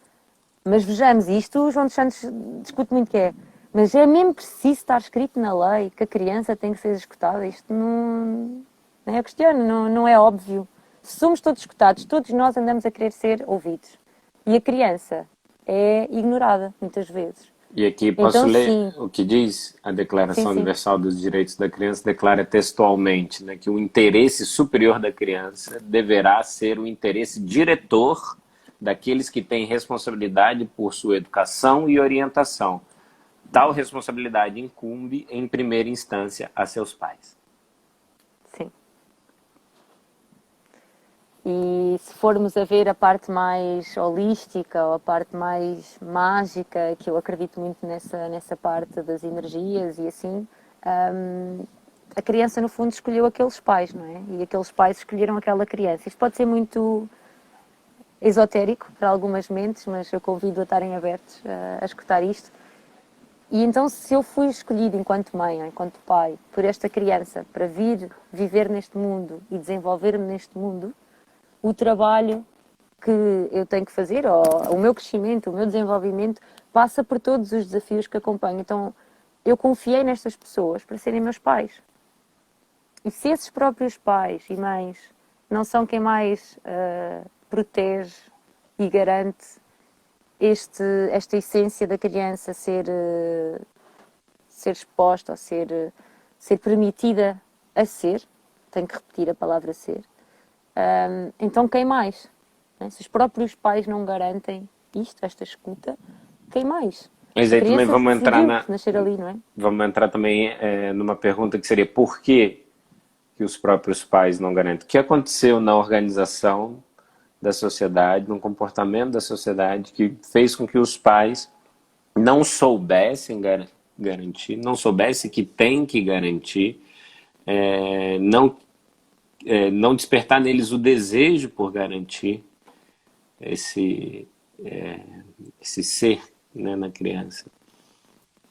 Mas vejamos, isto o João dos Santos discute muito que é, mas é mesmo preciso estar escrito na lei que a criança tem que ser escutada? Isto não é questão, não é óbvio. Se somos todos escutados, todos nós andamos a querer ser ouvidos. E a criança é ignorada, muitas vezes. E aqui posso Então, ler sim. o que diz a Declaração Sim, sim. Universal dos Direitos da Criança, declara textualmente, né, que o interesse superior da criança deverá ser o interesse diretor daqueles que têm responsabilidade por sua educação e orientação. Tal responsabilidade incumbe, em primeira instância, a seus pais. Sim. E se formos a ver a parte mais holística ou a parte mais mágica, que eu acredito muito nessa parte das energias e assim, a criança no fundo escolheu aqueles pais, não é? E aqueles pais escolheram aquela criança. Isto pode ser muito esotérico para algumas mentes, mas eu convido a estarem abertos a escutar isto. E então, se eu fui escolhido enquanto mãe ou enquanto pai por esta criança para vir viver neste mundo e desenvolver-me neste mundo, o trabalho que eu tenho que fazer, ou o meu crescimento, o meu desenvolvimento, passa por todos os desafios que acompanho. Então, eu confiei nestas pessoas para serem meus pais. E se esses próprios pais e mães não são quem mais protege e garante esta essência da criança ser exposta, ou ser permitida a ser, tenho que repetir a palavra ser, então quem mais? Se os próprios pais não garantem isto, esta escuta, quem mais? Mas A aí também criança vamos entrar decidiu nascer ali, não é? vamos entrar também numa pergunta que seria por que os próprios pais não garantem? O que aconteceu na organização da sociedade, no comportamento da sociedade que fez com que os pais não soubessem garantir, não soubessem que tem que garantir, não despertar neles o desejo por garantir esse ser, né, na criança.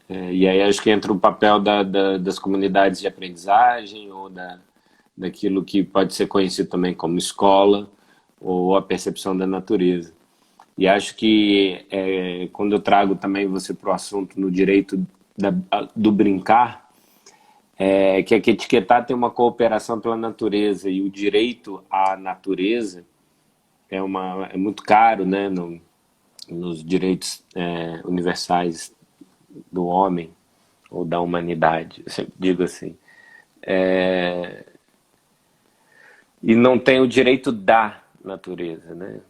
E aí acho que entra o papel das comunidades de aprendizagem ou daquilo que pode ser conhecido também como escola ou a percepção da natureza. E acho que quando eu trago também você para o assunto no direito do brincar, que etiquetar tem uma cooperação pela natureza e o direito à natureza é muito caro, né, nos direitos universais do homem ou da humanidade, eu sempre digo assim. E não tem o direito da natureza, né?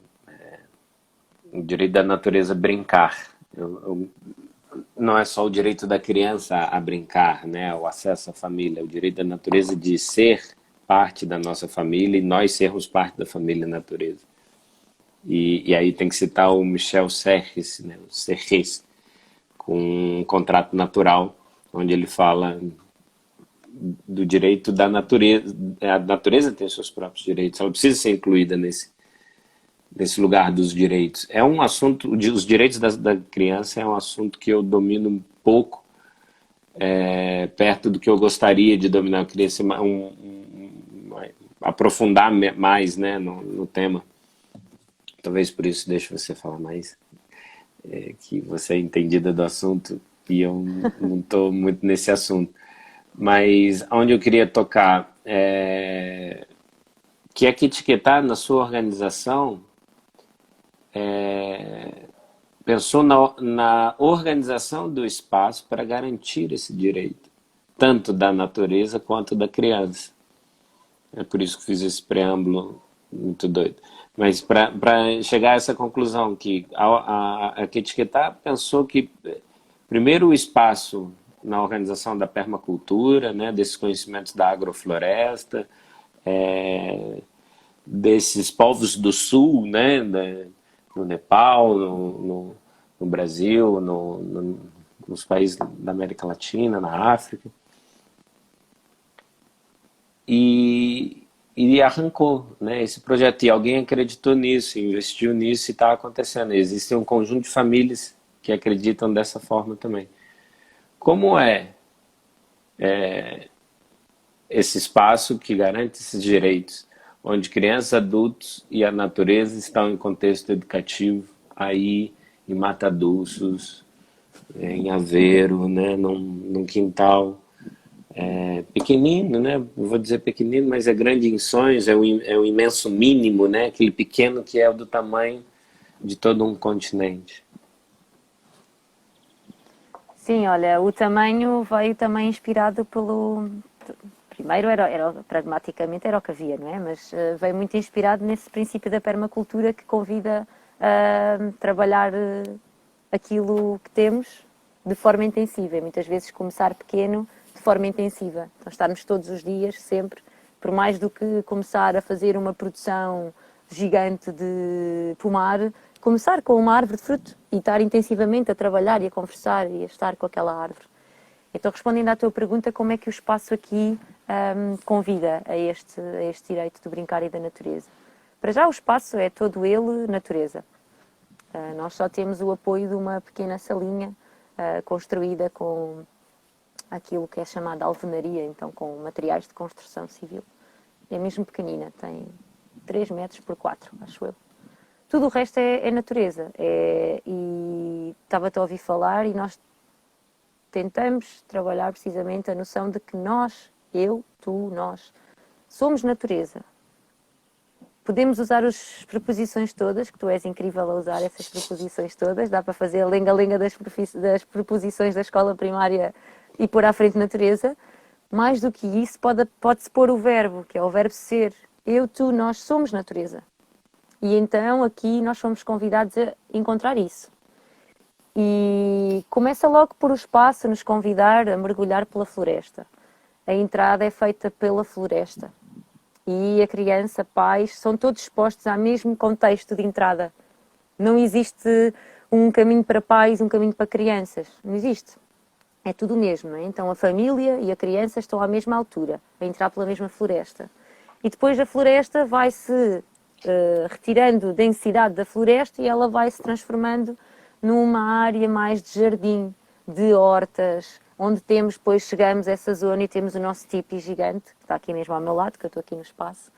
O direito da natureza brincar. Não é só o direito da criança a brincar, né? O acesso à família, o direito da natureza de ser parte da nossa família e nós sermos parte da família natureza. E aí tem que citar o Michel Serres, né, o Serres, com um contrato natural, onde ele fala do direito da natureza. A natureza tem seus próprios direitos, ela precisa ser incluída nesse lugar dos direitos. É um assunto, os direitos da criança é um assunto que eu domino um pouco, perto do que eu gostaria de dominar. Eu queria ser aprofundar mais, né, no tema. Talvez por isso deixe você falar mais, que você é entendida do assunto e eu não estou muito nesse assunto. Mas onde eu queria tocar que é que etiquetar na sua organização pensou na organização do espaço para garantir esse direito, tanto da natureza quanto da criança. É por isso que fiz esse preâmbulo muito doido. Mas para chegar a essa conclusão, que a que etiquetar pensou que, primeiro, o espaço na organização da permacultura, né, desses conhecimentos da agrofloresta, desses povos do sul, né, no Nepal, no Brasil, nos países da América Latina, na África. E arrancou, né, esse projeto. E alguém acreditou nisso, investiu nisso e está acontecendo. Existe um conjunto de famílias que acreditam dessa forma também. Como esse espaço que garante esses direitos, onde crianças, adultos e a natureza estão em contexto educativo, aí em Matadussos, em Aveiro, né, num quintal pequenino, né? Eu vou dizer pequenino, mas é grande em sonhos, é um imenso mínimo, né? Aquele pequeno que é do tamanho de todo um continente. Sim, olha, o tamanho veio também inspirado pelo. Primeiro, pragmaticamente era o que havia, não é? Mas veio muito inspirado nesse princípio da permacultura que convida a trabalhar aquilo que temos de forma intensiva. E muitas vezes começar pequeno de forma intensiva. Então, estarmos todos os dias, sempre, por mais do que começar a fazer uma produção gigante de pomar, começar com uma árvore de fruto e estar intensivamente a trabalhar e a conversar e a estar com aquela árvore. Então, respondendo à tua pergunta, como é que o espaço aqui convida a este direito do brincar e da natureza? Para já, o espaço é todo ele natureza. Nós só temos o apoio de uma pequena salinha construída com aquilo que é chamada alvenaria, então com materiais de construção civil. É mesmo pequenina, tem 3 metros por 4, acho eu. Tudo o resto é natureza. E estava-te a ouvir falar e nós tentamos trabalhar precisamente a noção de que nós, eu, tu, nós, somos natureza. Podemos usar as preposições todas, que tu és incrível a usar essas preposições todas, dá para fazer a lenga-lenga das preposições da escola primária e pôr à frente natureza. Mais do que isso, pode-se pôr o verbo, que é o verbo ser. Eu, tu, nós somos natureza. E então aqui nós fomos convidados a encontrar isso. E começa logo por o espaço nos convidar a mergulhar pela floresta. A entrada é feita pela floresta. E a criança, pais, são todos expostos ao mesmo contexto de entrada. Não existe um caminho para pais, um caminho para crianças. Não existe. É tudo o mesmo, não é? Então a família e a criança estão à mesma altura, a entrar pela mesma floresta. E depois a floresta vai-se retirando densidade da floresta e ela vai se transformando numa área mais de jardim, de hortas, onde temos, depois chegamos a essa zona e temos o nosso tipi gigante, que está aqui mesmo ao meu lado, que eu estou aqui no espaço.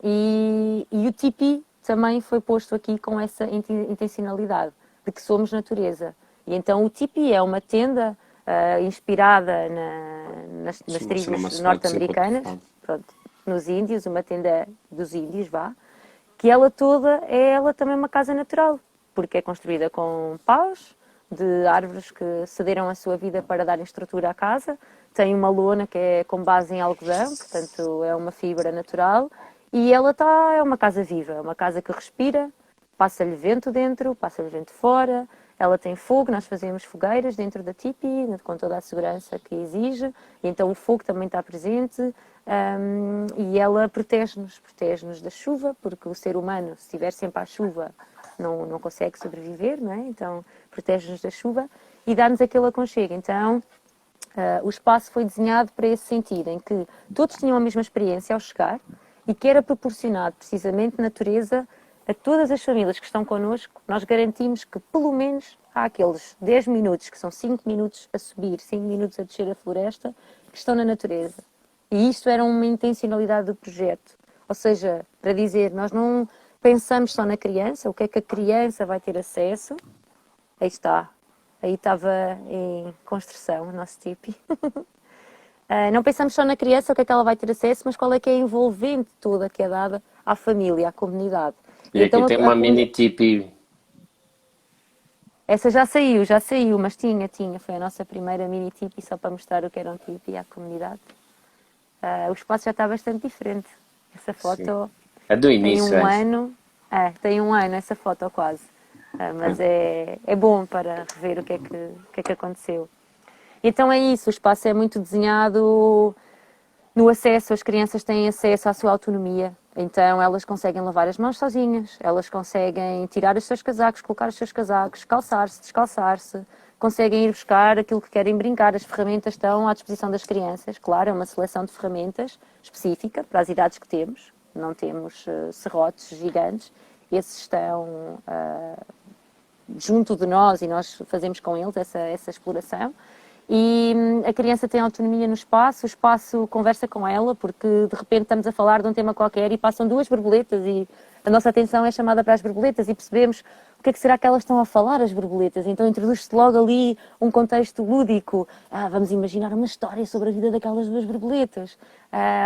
E o tipi também foi posto aqui com essa intencionalidade, de que somos natureza. E então o tipi é uma tenda inspirada nas tribos norte-americanas, nos índios, uma tenda dos índios, que ela toda é ela também uma casa natural, porque é construída com paus de árvores que cederam a sua vida para darem estrutura à casa. Tem uma lona que é com base em algodão, portanto é uma fibra natural, e ela é uma casa viva, é uma casa que respira, passa-lhe vento dentro, passa-lhe vento fora, ela tem fogo, nós fazemos fogueiras dentro da tipi, com toda a segurança que exige, e então o fogo também está presente, e ela protege-nos da chuva, porque o ser humano, se estiver sempre à chuva, não consegue sobreviver, não é? Então protege-nos da chuva e dá-nos aquele aconchego. Então o espaço foi desenhado para esse sentido, em que todos tinham a mesma experiência ao chegar e que era proporcionado precisamente natureza a todas as famílias que estão connosco. Nós garantimos que pelo menos há aqueles 10 minutos, que são 5 minutos a subir, 5 minutos a descer a floresta, que estão na natureza. E isto era uma intencionalidade do projeto. Ou seja, para dizer, nós não pensamos só na criança, o que é que a criança vai ter acesso. Aí está. Aí estava em construção o nosso tipi. Não pensamos só na criança, o que é que ela vai ter acesso, mas qual é que é a envolvente toda que é dada à família, à comunidade. E Então, aqui tem uma mini tipi. Essa já saiu, mas tinha. Foi a nossa primeira mini tipi, só para mostrar o que era um tipi à comunidade. O espaço já está bastante diferente. Essa foto Sim. É do início, tem um ano. Tem um ano essa foto quase. Mas é bom para rever o que é que aconteceu. Então é isso, o espaço é muito desenhado no acesso, as crianças têm acesso à sua autonomia, então elas conseguem lavar as mãos sozinhas, elas conseguem tirar os seus casacos, colocar os seus casacos, calçar-se, descalçar-se, conseguem ir buscar aquilo que querem brincar, as ferramentas estão à disposição das crianças, claro, é uma seleção de ferramentas específica para as idades que temos, não temos serrotes gigantes, esses estão junto de nós e nós fazemos com eles essa exploração. E a criança tem autonomia no espaço, o espaço conversa com ela, porque de repente estamos a falar de um tema qualquer e passam duas borboletas e a nossa atenção é chamada para as borboletas e percebemos o que é que será que elas estão a falar, as borboletas. Então introduz-se logo ali um contexto lúdico. Vamos imaginar uma história sobre a vida daquelas duas borboletas.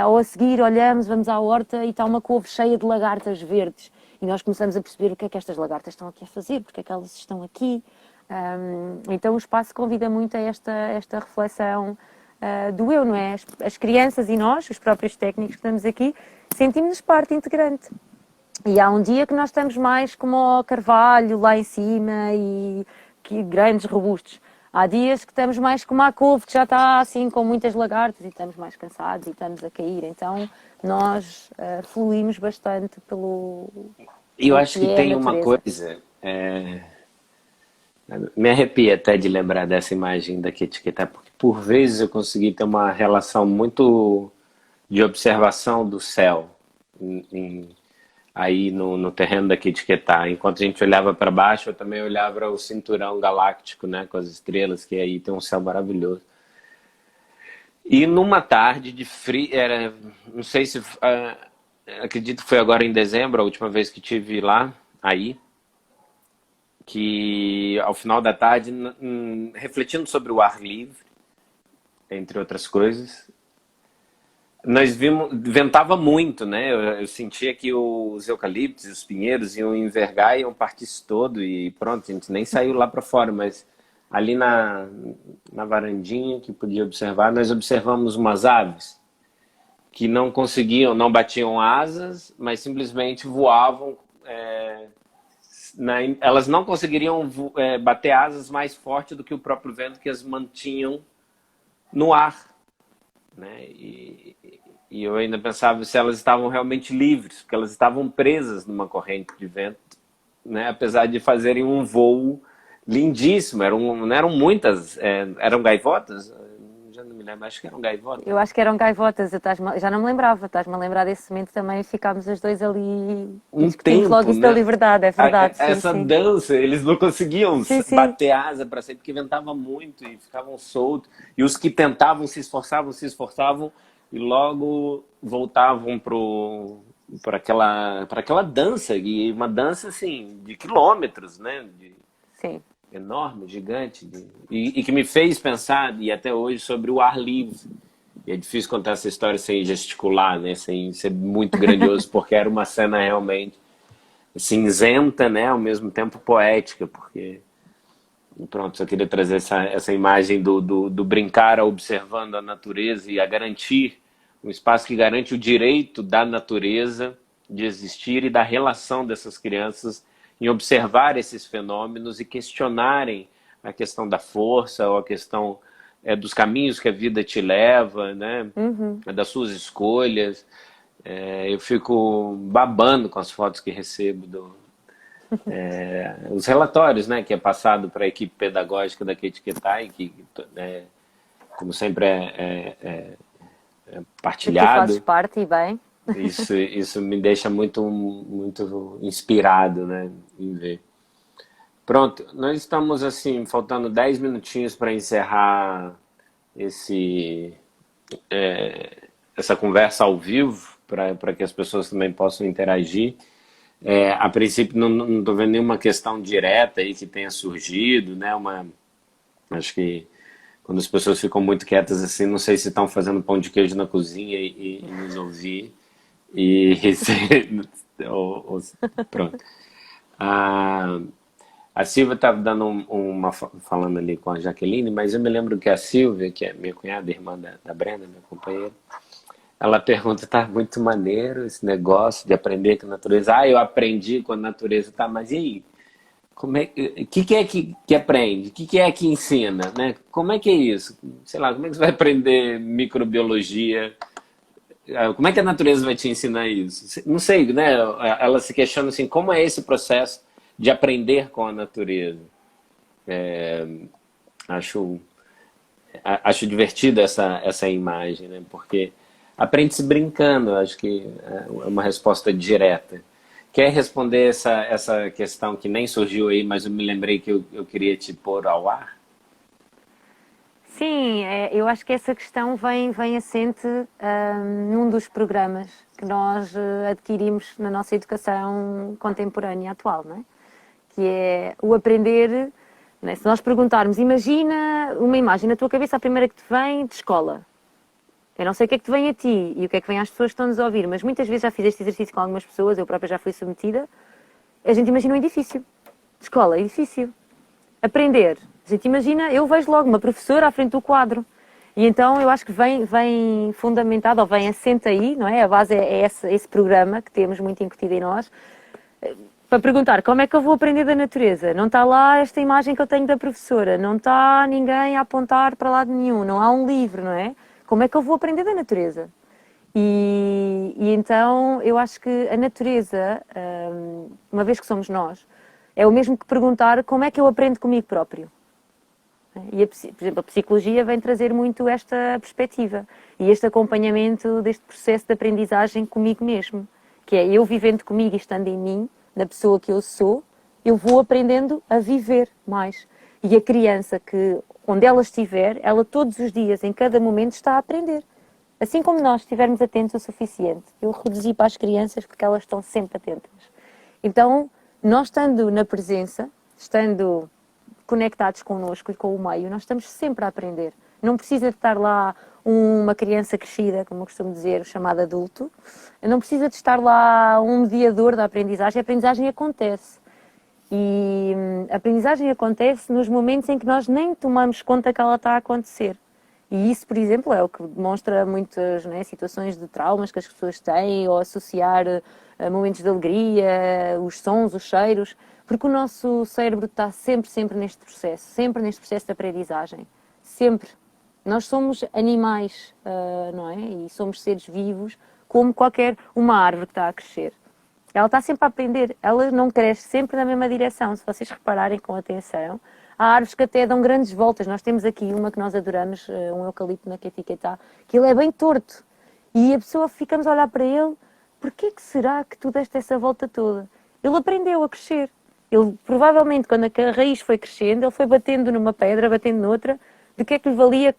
Ou a seguir olhamos, vamos à horta e está uma couve cheia de lagartas verdes. E nós começamos a perceber o que é que estas lagartas estão aqui a fazer, porque é que elas estão aqui. Então o espaço convida muito a esta reflexão do eu, não é? As crianças e nós, os próprios técnicos que estamos aqui, sentimos-nos parte integrante. E há um dia que nós estamos mais como ao carvalho lá em cima e que grandes, robustos. Há dias que estamos mais como a couve, que já está assim com muitas lagartas e estamos mais cansados e estamos a cair. Então nós fluímos bastante pelo Eu acho que é tem a uma natureza. coisa. Me arrepia até de lembrar dessa imagem da Kitty Cat, porque por vezes eu consegui ter uma relação muito de observação do céu aí no terreno da Kitty Cat. Enquanto a gente olhava para baixo, eu também olhava para o cinturão galáctico, né, com as estrelas, que aí tem um céu maravilhoso. E numa tarde de frio, não sei se, acredito que foi agora em dezembro, a última vez que estive lá, aí, que ao final da tarde, refletindo sobre o ar livre, entre outras coisas, nós vimos, ventava muito, né? Eu sentia que os eucaliptos e os pinheiros iam envergar, iam partir todo e pronto, a gente nem saiu lá para fora, mas ali na varandinha que podia observar, nós observamos umas aves que não conseguiam, não batiam asas, mas simplesmente voavam. Elas não conseguiriam bater asas mais forte do que o próprio vento que as mantinham no ar, né? E eu ainda pensava se elas estavam realmente livres, porque elas estavam presas numa corrente de vento, né? Apesar de fazerem um voo lindíssimo, não eram muitas, eram gaivotas? Já não me lembro, acho que eram gaivotas. Eu acho que eram gaivotas, já não me lembrava, estás-me a lembrar desse momento também, ficámos os dois ali e discutimos tempo, logo isso né? da liberdade, é verdade. Essa sim. dança, eles não conseguiam Sim, sim. bater asa para sair, porque ventava muito e ficavam soltos. E os que tentavam se esforçavam e logo voltavam para aquela dança, e uma dança assim, de quilômetros, né? Sim. Enorme, gigante, e que me fez pensar, e até hoje, sobre o ar livre. E é difícil contar essa história sem gesticular, né? Sem ser muito grandioso, porque era uma cena realmente cinzenta, né? Ao mesmo tempo poética, porque... Pronto, só queria trazer essa imagem do brincar observando a natureza e a garantir um espaço que garante o direito da natureza de existir e da relação dessas crianças em observar esses fenômenos e questionarem a questão da força ou a questão dos caminhos que a vida te leva, né? Uhum. Das suas escolhas. Eu fico babando com as fotos que recebo os relatórios, né, que é passado para a equipe pedagógica da Ketiquetai, que, como sempre, é Que tu fazes partilhado. parte e bem. Isso me deixa muito inspirado, né, em ver. Pronto, nós estamos assim, faltando 10 minutinhos para encerrar esse, essa conversa ao vivo, para que as pessoas também possam interagir. A princípio, não estou vendo nenhuma questão direta aí que tenha surgido, né? Acho que quando as pessoas ficam muito quietas assim, não sei se estão fazendo pão de queijo na cozinha e nos ouvir. E pronto. A Silvia estava dando falando ali com a Jaqueline, mas eu me lembro que a Silvia, que é minha cunhada, irmã da Brenda, minha companheira, ela pergunta, tá muito maneiro esse negócio de aprender com a natureza. Eu aprendi com a natureza, tá, mas e aí? Que é que aprende? O que é que ensina, né? Como é que é isso? Sei lá, como é que você vai aprender microbiologia? Como é que a natureza vai te ensinar isso? Não sei, né? Ela se questiona assim, como é esse processo de aprender com a natureza? Acho, acho divertida essa imagem, né? Porque aprende-se brincando, acho que é uma resposta direta. Quer responder essa questão que nem surgiu aí, mas eu me lembrei que eu queria te pôr ao ar? Sim, eu acho que essa questão vem assente num dos programas que nós adquirimos na nossa educação contemporânea atual, não é? Que é o aprender, não é? Se nós perguntarmos, imagina uma imagem na tua cabeça, a primeira que te vem de escola. Eu não sei o que é que te vem a ti e o que é que vem às pessoas que estão-nos a ouvir, mas muitas vezes já fiz este exercício com algumas pessoas, eu própria já fui submetida. A gente imagina um edifício. Escola, edifício. Aprender. A gente imagina, eu vejo logo uma professora à frente do quadro. E então eu acho que vem fundamentado, ou vem assente aí, não é? A base é esse programa que temos muito incutido em nós, para perguntar como é que eu vou aprender da natureza. Não está lá esta imagem que eu tenho da professora, não está ninguém a apontar para lado nenhum, não há um livro, não é? Como é que eu vou aprender da natureza? E então eu acho que a natureza, uma vez que somos nós, é o mesmo que perguntar como é que eu aprendo comigo próprio. E, por exemplo, a psicologia vem trazer muito esta perspectiva e este acompanhamento deste processo de aprendizagem comigo mesmo, que é eu vivendo comigo e estando em mim, na pessoa que eu sou, eu vou aprendendo a viver mais. E a criança, que onde ela estiver, ela todos os dias, em cada momento, está a aprender. Assim como nós estivermos atentos o suficiente. Eu reduzi para as crianças porque elas estão sempre atentas. Então, nós estando na presença, estando conectados connosco e com o meio, nós estamos sempre a aprender. Não precisa de estar lá uma criança crescida, como eu costumo dizer, chamado adulto. Não precisa de estar lá um mediador da aprendizagem. A aprendizagem acontece. E a aprendizagem acontece nos momentos em que nós nem tomamos conta que ela está a acontecer. E isso, por exemplo, é o que demonstra muitas, né, situações de traumas que as pessoas têm, ou associar momentos de alegria, os sons, os cheiros, porque o nosso cérebro está sempre neste processo de aprendizagem. Sempre. Nós somos animais, não é? E somos seres vivos, como uma árvore que está a crescer. Ela está sempre a aprender, ela não cresce sempre na mesma direção. Se vocês repararem com atenção, há árvores que até dão grandes voltas. Nós temos aqui uma que nós adoramos, um eucalipto na Ketiquetá, que ele é bem torto. E a pessoa, ficamos a olhar para ele, porquê que será que tu deste essa volta toda? Ele aprendeu a crescer. Ele, provavelmente, quando a raiz foi crescendo, ele foi batendo numa pedra, batendo noutra. De que é que lhe valia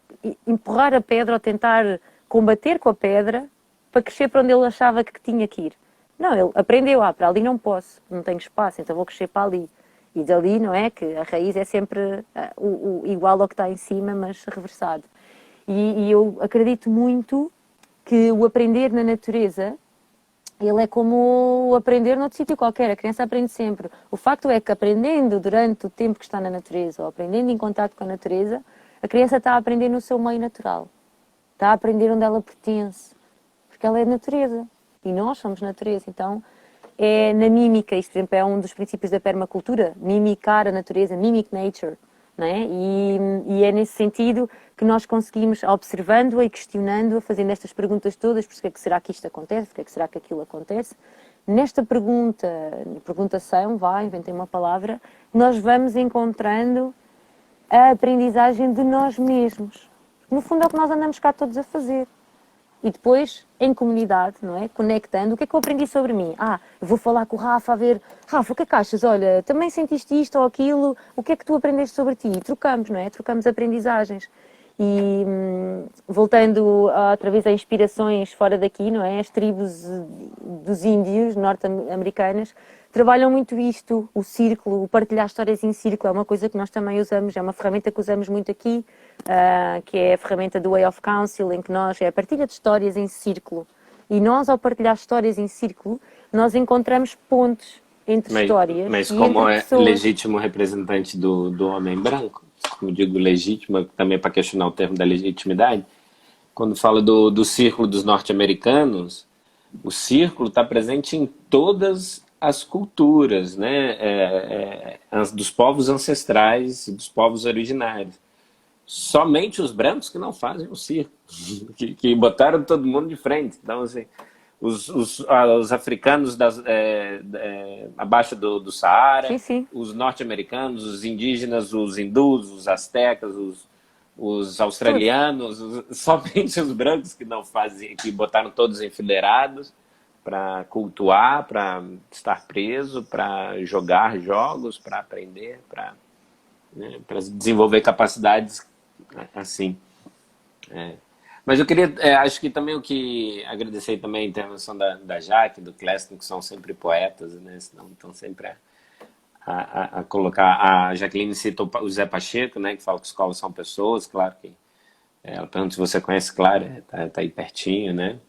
empurrar a pedra ou tentar combater com a pedra para crescer para onde ele achava que tinha que ir? Não, ele aprendeu, para ali não posso, não tenho espaço, então vou crescer para ali. E dali, não é? Que a raiz é sempre igual ao que está em cima, mas reversado. E eu acredito muito que o aprender na natureza, ele é como aprender noutro sítio qualquer. A criança aprende sempre. O facto é que aprendendo durante o tempo que está na natureza, ou aprendendo em contato com a natureza, a criança está a aprender no seu meio natural. Está a aprender onde ela pertence. Porque ela é natureza. E nós somos natureza. Então, é na mímica. Isto, por exemplo, é um dos princípios da permacultura, mimicar a natureza, mimic nature, não é? E é nesse sentido que nós conseguimos, observando-a e questionando-a, fazendo estas perguntas todas, porque é que será que isto acontece, porque é que será que aquilo acontece. Nesta perguntação, inventei uma palavra, nós vamos encontrando a aprendizagem de nós mesmos. No fundo é o que nós andamos cá todos a fazer. E depois, em comunidade, não é? Conectando, o que é que eu aprendi sobre mim? Eu vou falar com o Rafa, a ver, Rafa, o que é que achas? Olha, também sentiste isto ou aquilo? O que é que tu aprendeste sobre ti? E trocamos, não é? Trocamos aprendizagens. E voltando outra vez a inspirações fora daqui, não é? As tribos dos índios norte-americanas trabalham muito isto, o círculo, o partilhar histórias em círculo, é uma coisa que nós também usamos, é uma ferramenta que usamos muito aqui, que é a ferramenta do Way of Counsel, em que é a partilha de histórias em círculo. E nós, ao partilhar histórias em círculo, nós encontramos pontes entre histórias Mas e como entre é pessoas. legítimo representante do homem branco, como digo legítimo, também para questionar o termo da legitimidade, quando fala do círculo dos norte-americanos, o círculo está presente em todas as culturas, né? Dos povos ancestrais, dos povos originários. Somente os brancos que não fazem o círculo, que botaram todo mundo de frente. Então, assim, os africanos abaixo do Sim, Saara, sim. os norte-americanos, os indígenas, os hindus, os astecas, os Todos. australianos, somente os brancos que não fazem, que botaram todos enfileirados para cultuar, para estar preso, para jogar jogos, para aprender, para desenvolver capacidades assim. Mas eu queria, acho que também o que agradecer também a intervenção da Jaque, do Cleston, que são sempre poetas, né? Senão estão sempre a colocar. A Jaqueline citou o Zé Pacheco, né? Que fala que escolas são pessoas, claro que. Ela pergunta se você conhece, claro, tá aí pertinho, né?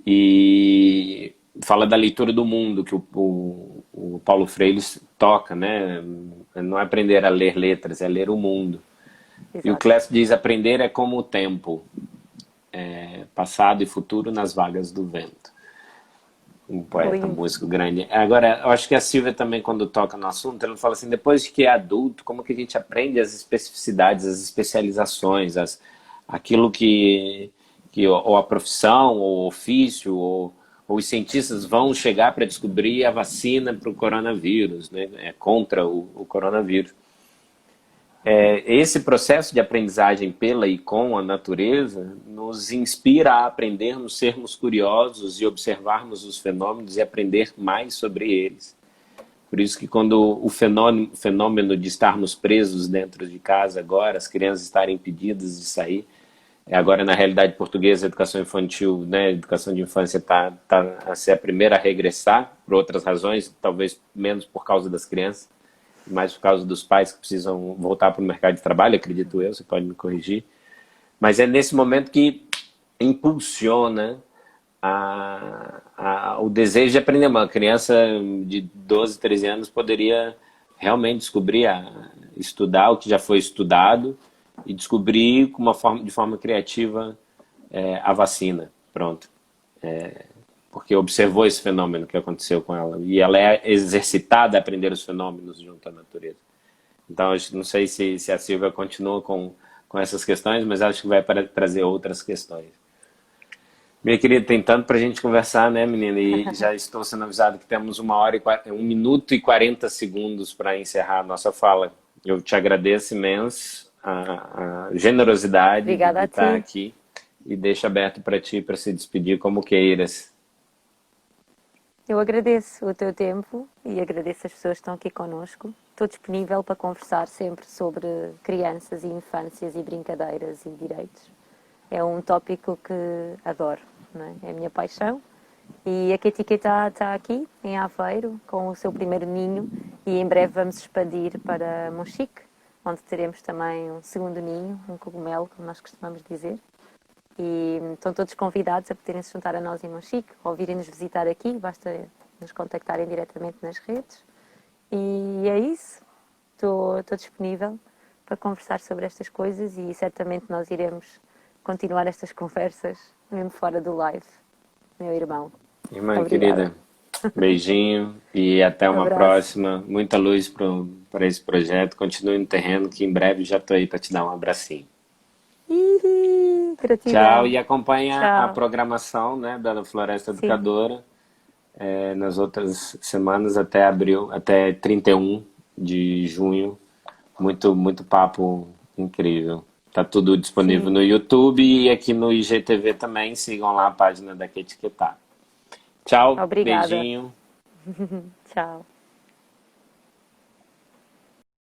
E fala da leitura do mundo, que o Paulo Freire toca, né? Não é aprender a ler letras, é ler o mundo. E o Exato. Clécio diz: aprender é como o tempo, passado e futuro nas vagas do vento. Um poeta, um Lindo. músico grande. Agora, eu acho que a Silvia também, quando toca no assunto, ela fala assim: depois que é adulto, como que a gente aprende as especificidades, as especializações, aquilo que ou a profissão, ou o ofício, ou os cientistas vão chegar para descobrir a vacina para o coronavírus, né? Contra o coronavírus. Esse processo de aprendizagem pela e com a natureza nos inspira a aprendermos, sermos curiosos e observarmos os fenômenos e aprender mais sobre eles. Por isso que quando o fenômeno de estarmos presos dentro de casa agora, as crianças estarem impedidas de sair, agora na realidade portuguesa a educação infantil, né, a educação de infância está a ser a primeira a regressar, por outras razões, talvez menos por causa das crianças, mais por causa dos pais que precisam voltar para o mercado de trabalho, acredito eu, você pode me corrigir. Mas é nesse momento que impulsiona o desejo de aprender. Uma criança de 12, 13 anos poderia realmente descobrir, estudar o que já foi estudado e descobrir de forma criativa a vacina. Pronto. Porque observou esse fenômeno que aconteceu com ela. E ela é exercitada a aprender os fenômenos junto à natureza. Então, eu não sei se a Silvia continua com essas questões, mas acho que vai trazer outras questões. Minha querida, tem tanto para a gente conversar, né, menina? E já estou sendo avisado que temos 1 minuto e 40 segundos para encerrar a nossa fala. Eu te agradeço imenso a generosidade Obrigada de a estar ti. aqui e deixo aberto para ti para se despedir como queiras. Eu agradeço o teu tempo e agradeço as pessoas que estão aqui connosco. Estou disponível para conversar sempre sobre crianças e infâncias e brincadeiras e direitos. É um tópico que adoro, não é? É a minha paixão. E a Etiqueta está aqui, em Aveiro, com o seu primeiro ninho e em breve vamos expandir para Monchique, onde teremos também um segundo ninho, um cogumelo, como nós costumamos dizer. E estão todos convidados a poderem se juntar a nós em Monchique, ou virem-nos visitar aqui, basta nos contactarem diretamente nas redes. E é isso, estou disponível para conversar sobre estas coisas e certamente nós iremos continuar estas conversas mesmo fora do live, meu irmão. Irmã Obrigada. querida, beijinho e até uma Abraço. próxima. Muita luz para esse projeto. Continue no terreno, que em breve já estou aí para te dar um abracinho. Ih, Tchau, gratidão. e acompanha a Tchau. programação, né, da Floresta Sim. Educadora nas outras semanas até abril, até 31 de junho. Muito, muito papo incrível. Tá tudo disponível Sim. no YouTube e aqui no IGTV também. Sigam lá a página da Que Etiquetar. Tchau, Obrigada. beijinho. Tchau.